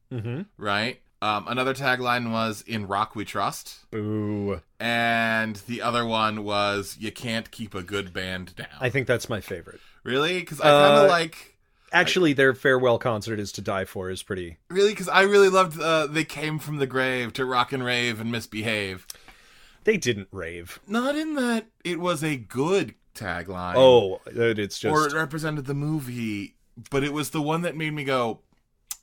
Right? Another tagline was, in rock we trust. Ooh. And the other one was, you can't keep a good band down. I think that's my favorite. Really? Because I kind of like... Actually, their farewell concert is to die for is pretty... Really? Because I really loved they came from the grave to rock and rave and misbehave. They didn't rave. Not in that it was a good tagline. Oh, it's just... Or it represented the movie, but it was the one that made me go,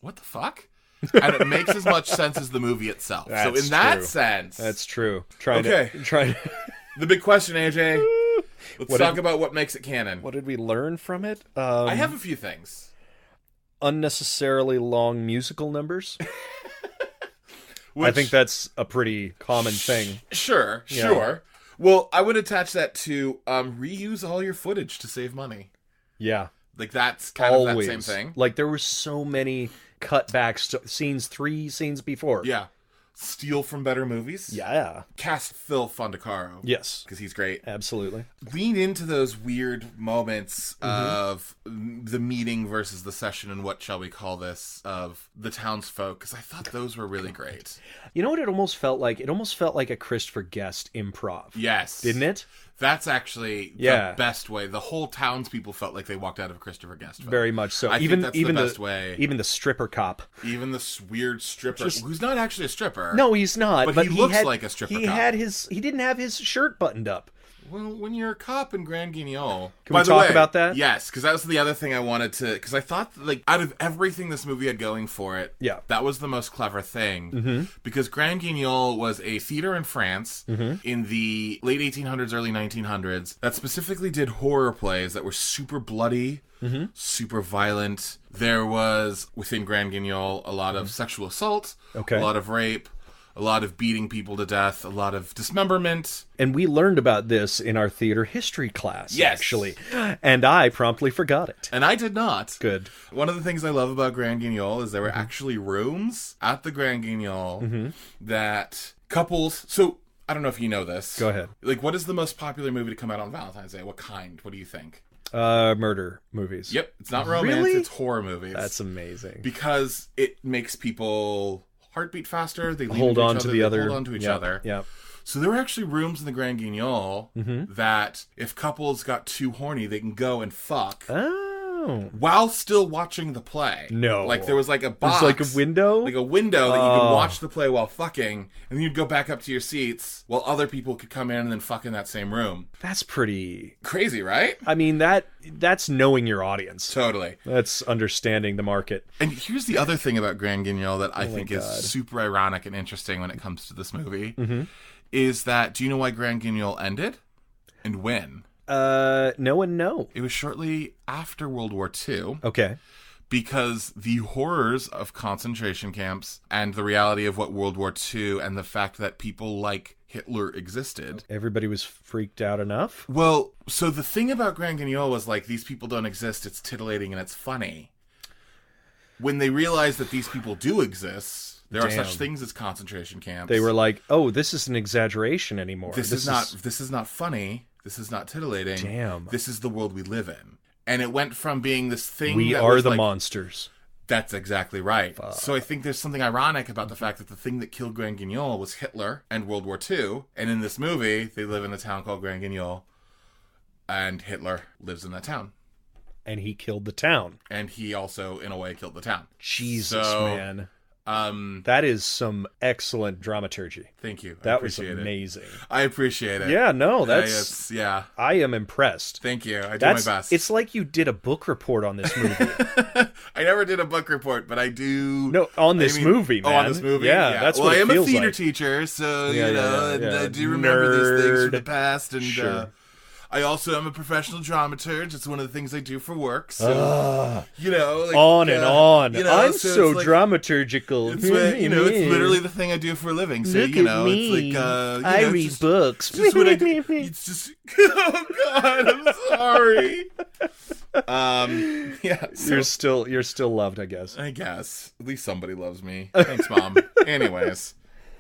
what the fuck? And it makes as much sense as the movie itself. So in that sense... That's true. The big question, AJ. Let's talk about what makes it canon. What did we learn from it? I have a few things. Unnecessarily long musical numbers. I think that's a pretty common thing. Sure. Well, I would attach that to reuse all your footage to save money. Yeah. Like, that's kind of that same thing. Like, there were so many cutbacks to three scenes before. Yeah. Steal from better movies. Yeah. Cast Phil Fondacaro. Yes. Because he's great. Absolutely. Lean into those weird moments of the meeting versus the session and what shall we call this, of the townsfolk, because I thought those were really great. You know what it almost felt like? It almost felt like a Christopher Guest improv. Yes. Didn't it? That's actually the best way. The whole townspeople felt like they walked out of a Christopher Guest film. Very much so. I think that's the best way. Even the stripper cop. Even this weird stripper, who's not actually a stripper. No, he's not. But he looks like a stripper cop. He didn't have his shirt buttoned up. Well, when you're a cop in Grand Guignol... Can we talk about that? Yes, because that was the other thing I wanted to... Because I thought, like, out of everything this movie had going for it, that was the most clever thing. Because Grand Guignol was a theater in France in the late 1800s, early 1900s, that specifically did horror plays that were super bloody, super violent. There was, within Grand Guignol, a lot of sexual assault, a lot of rape, a lot of beating people to death, a lot of dismemberment. And we learned about this in our theater history class, yes, actually. And I promptly forgot it. And I did not. Good. One of the things I love about Grand Guignol is there were actually rooms at the Grand Guignol that couples... So, I don't know if you know this. Go ahead. Like, what is the most popular movie to come out on Valentine's Day? What kind? What do you think? Murder movies. Yep. It's not romance, Really? it's horror movies. That's amazing. Because it makes people... heartbeat faster, they hold on to each other. Yeah. So there were actually rooms in the Grand Guignol that if couples got too horny, they can go and fuck. Oh. While still watching the play. No. Like there was like a box. There's like a window? Like a window that you could watch the play while fucking, and then you'd go back up to your seats while other people could come in and then fuck in that same room. That's pretty... crazy, right? I mean, that's knowing your audience. Totally. That's understanding the market. And here's the other thing about Grand Guignol that I think is super ironic and interesting when it comes to this movie, is that, do you know why Grand Guignol ended? And when? No and no. It was shortly after World War II. Okay. Because the horrors of concentration camps and the reality of what World War II and the fact that people like Hitler existed. Everybody was freaked out enough? Well, so the thing about Grand Guignol was like, these people don't exist, it's titillating and it's funny. When they realized that these people do exist, there are such things as concentration camps. They were like, oh, this isn't an exaggeration anymore. This is not funny. This is not titillating. Damn. This is the world we live in. And it went from being this thing we that are was the like, monsters. That's exactly right. So I think there's something ironic about the fact that the thing that killed Grand Guignol was Hitler and World War II. And in this movie, they live in a town called Grand Guignol. And Hitler lives in that town. And he killed the town. And he also, in a way, killed the town. Jesus, So, man. That is some excellent dramaturgy. Thank you. That was amazing. I appreciate it. Yeah, no, that's... yeah. I am impressed. Thank you. I do my best. It's like you did a book report on this movie. I never did a book report, but I do... No, on this movie, man. Oh, on this movie? Yeah, that's what it feels like. I am a theater teacher, so, and I do remember these things from the past, and... Sure. I also am a professional dramaturg. It's one of the things I do for work. So, like, on and on. I'm so like, dramaturgical. It's it's literally the thing I do for a living. So, Look at me. It's like, I read books. Just what I do. It's just, oh God, I'm sorry. Yeah. So, you're still loved, I guess. I guess. At least somebody loves me. Thanks, Mom. Anyways.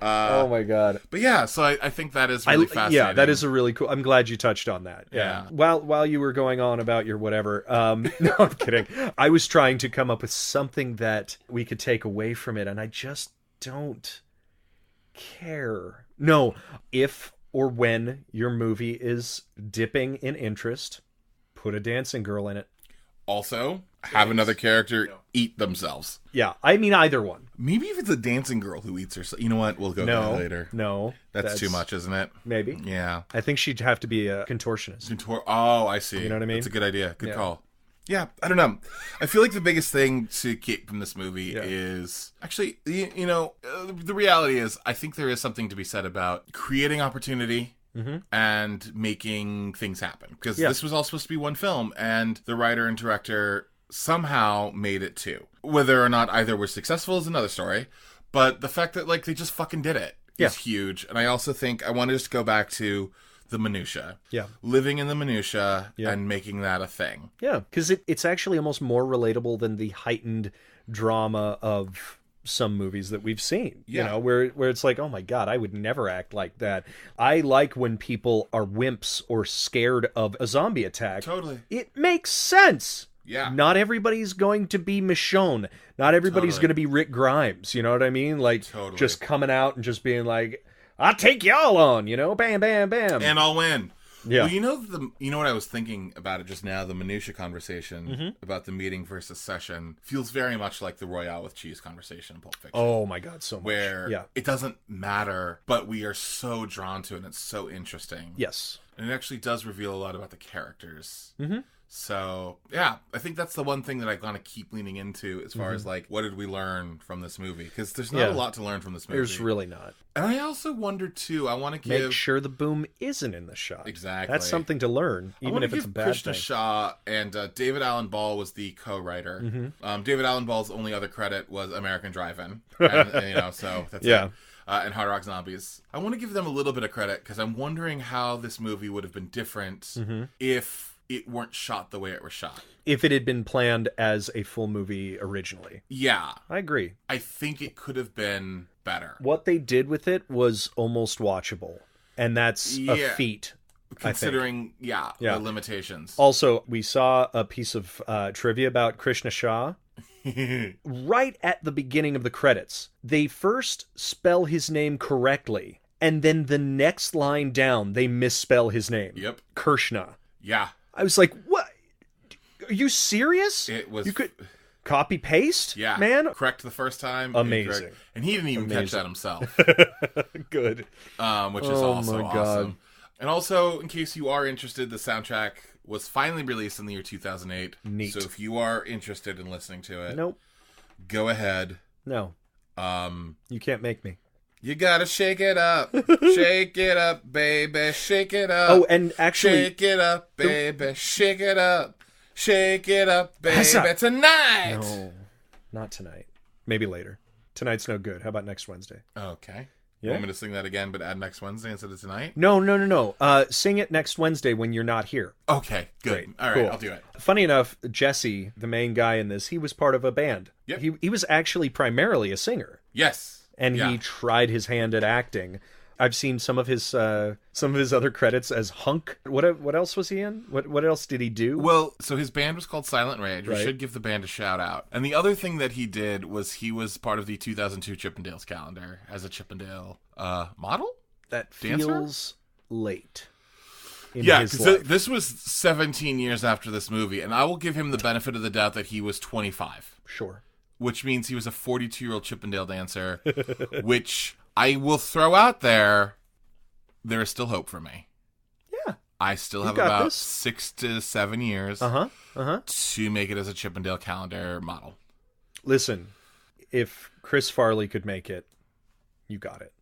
Oh my God! But yeah, so I think that is really fascinating. Yeah, that is a really cool. I'm glad you touched on that. Yeah. While you were going on about your whatever, no, I'm kidding. I was trying to come up with something that we could take away from it, and I just don't care. No, if or when your movie is dipping in interest, put a dancing girl in it. Also, have another character eat themselves. Yeah, I mean either one. Maybe if it's a dancing girl who eats herself. You know what? We'll go there later. No. That's too much, isn't it? Maybe. Yeah. I think she'd have to be a contortionist. Oh, I see. You know what I mean? That's a good idea. Good call. Yeah, I don't know. I feel like the biggest thing to keep from this movie is... Actually, the reality is, I think there is something to be said about creating opportunity... Mm-hmm. And making things happen. Because this was all supposed to be one film, and the writer and director somehow made it two. Whether or not either were successful is another story, but the fact that they just fucking did it is huge. And I also think I want to just go back to the minutia. Yeah. Living in the minutia and making that a thing. Yeah, because it's actually almost more relatable than the heightened drama of... some movies that we've seen, where it's like, oh my God, I would never act like that. I like when people are wimps or scared of a zombie attack. Totally. It makes sense. Yeah. Not everybody's going to be Michonne. Not everybody's going to be Rick Grimes. You know what I mean? Like, just coming out and just being like, I'll take y'all on, bam, bam, bam. And I'll win. Yeah. Well, you know what I was thinking about it just now, the minutia conversation about the meeting versus session feels very much like the Royale with Cheese conversation in Pulp Fiction. Oh my God, so much. Where it doesn't matter, but we are so drawn to it and it's so interesting. Yes. And it actually does reveal a lot about the characters. Mm-hmm. So, yeah, I think that's the one thing that I want to keep leaning into as far as, what did we learn from this movie? Because there's not a lot to learn from this movie. There's really not. And I also wonder, too, I want to give... Make sure the boom isn't in the shot. Exactly. That's something to learn, even if it's a bad Krishna thing. Shaw and David Allen Ball was the co-writer. Mm-hmm. David Allen Ball's only other credit was American Drive-In. And, so that's it. And Hard Rock Zombies. I want to give them a little bit of credit because I'm wondering how this movie would have been different if it weren't shot the way it was shot. If it had been planned as a full movie originally. Yeah. I agree. I think it could have been better. What they did with it was almost watchable. And that's a feat. Considering, the limitations. Also, we saw a piece of trivia about Krishna Shah. Right at the beginning of the credits, they first spell his name correctly, and then the next line down, they misspell his name. Yep. Krishna. Yeah. I was like, what? Are you serious? It was... You could copy paste? Yeah. Man? Correct the first time. Amazing. And he didn't even catch that himself. Good. Which is also awesome. And also, in case you are interested, the soundtrack was finally released in the year 2008. Neat. So if you are interested in listening to it, nope. Go ahead. No. You can't make me. You gotta shake it up. Shake it up, baby. Shake it up. Oh, and actually... Shake it up, baby. Shake it up. Shake it up, baby. Tonight! No, not tonight. Maybe later. Tonight's no good. How about next Wednesday? Okay. You want me to sing that again, but add next Wednesday instead of tonight? No. Sing it next Wednesday when you're not here. Okay, good. Great. All right, cool. I'll do it. Funny enough, Jesse, the main guy in this, he was part of a band. Yep. He was actually primarily a singer. Yes. And he tried his hand at acting. I've seen some of his other credits as Hunk. What else was he in? What else did he do? Well, so his band was called Silent Rage. We Right. should give the band a shout out. And the other thing that he did was he was part of the 2002 Chippendales calendar as a Chippendale model? That Dancer? feels late. in Yeah, his because life. this was 17 years after this movie, and I will give him the benefit of the doubt that he was 25. Sure. Which means he was a 42-year-old Chippendale dancer, which I will throw out there. There is still hope for me. Yeah. I still You have got about this. 6 to 7 years to make it as a Chippendale calendar model. Listen, if Chris Farley could make it, you got it.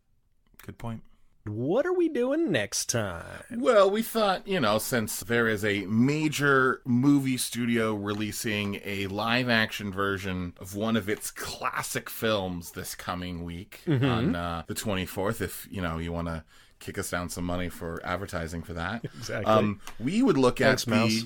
Good point. What are we doing next time? Well, we thought, since there is a major movie studio releasing a live-action version of one of its classic films this coming week on the 24th, if, you want to kick us down some money for advertising for that. Exactly. We would look at Thanks, Mouse.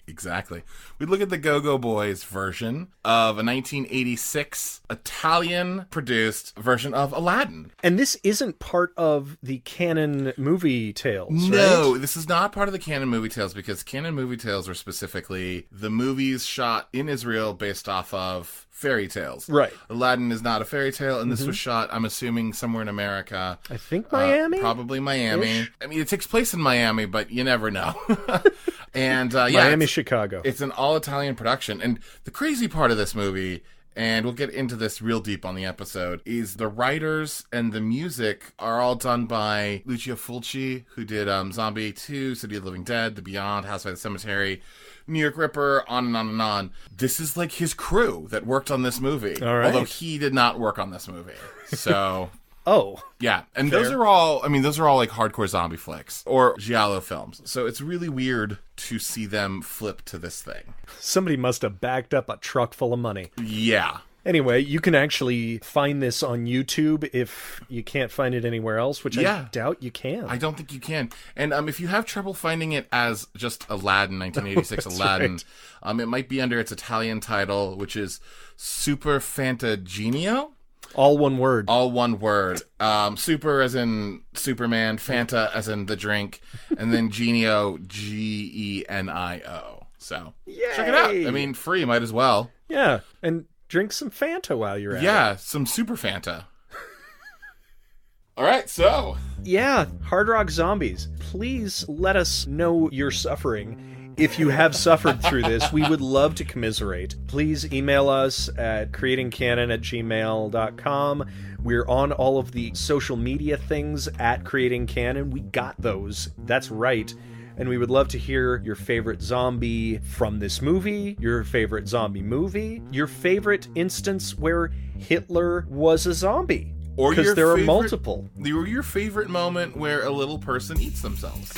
Exactly. We'd look at the Go-Go Boys version of a 1986 Italian-produced version of Aladdin. And this isn't part of the canon movie tales, No, right? this is not part of the canon movie tales because canon movie tales were specifically the movies shot in Israel based off of fairy tales. Right. Aladdin is not a fairy tale, and this was shot, I'm assuming, somewhere in America. I think Miami? Probably Miami. Ish? I mean, it takes place in Miami, but you never know. And Miami, it's, Chicago. it's an all-Italian production. And the crazy part of this movie, and we'll get into this real deep on the episode, is the writers and the music are all done by Lucio Fulci, who did Zombie 2, City of the Living Dead, The Beyond, House by the Cemetery, New York Ripper, on and on and on. This is like his crew that worked on this movie. All right. Although he did not work on this movie. So... Oh. Yeah, and Fair. those are all like hardcore zombie flicks or giallo films. So it's really weird to see them flip to this thing. Somebody must have backed up a truck full of money. Yeah. Anyway, you can actually find this on YouTube if you can't find it anywhere else, which I doubt you can. I don't think you can. And if you have trouble finding it as just Aladdin, 1986 Aladdin, right. It might be under its Italian title, which is Super Fantagenio. All one word. All one word. Super as in Superman, Fanta as in the drink, and then Genio, Genio. So check it out. I mean, free, might as well. Yeah, and drink some Fanta while you're at it. Yeah, some Super Fanta. All right, so. Yeah, Hard Rock Zombies. Please let us know you're suffering. If you have suffered through this, we would love to commiserate. Please email us at creatingcanon@gmail.com. We're on all of the social media things at Creating Canon. We got those. That's right. And we would love to hear your favorite zombie from this movie, your favorite zombie movie, your favorite instance where Hitler was a zombie. Or because there are multiple. Or your favorite moment where a little person eats themselves.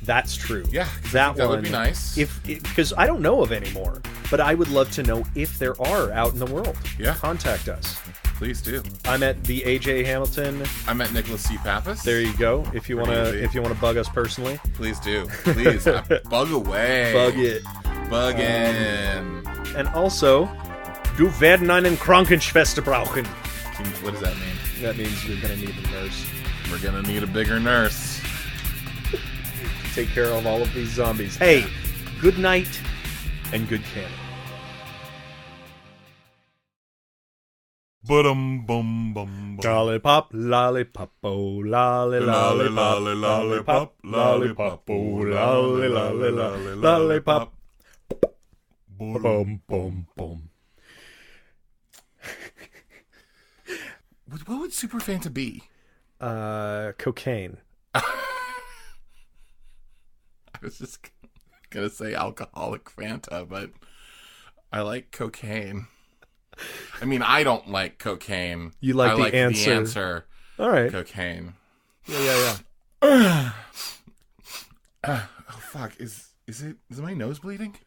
That's true. Yeah, that would be nice. Because I don't know of any more, but I would love to know if there are out in the world. Yeah. Contact us. Please do. I'm at the AJ Hamilton. I'm at Nicholas C. Pappas. There you go. If you wanna bug us personally, please do. Please bug away. Bug it. Buggin'. And also, du werden einen Krankenschwester brauchen. What does that mean? That means you're gonna need a nurse. We're gonna need a bigger nurse. Take care of all of these zombies. Hey, good night and good canon. Lollipop, lollipop, oh, lolly, lollipop, lollipop, lollipop, oh, lolly, lolly, lolly, lollipop. Boom, boom, boom. What would Super Fanta be? Cocaine. I was just gonna say alcoholic Fanta, but I like cocaine. I mean, I don't like cocaine. You like the the answer. All right. Cocaine. Yeah. Oh fuck! Is my nose bleeding?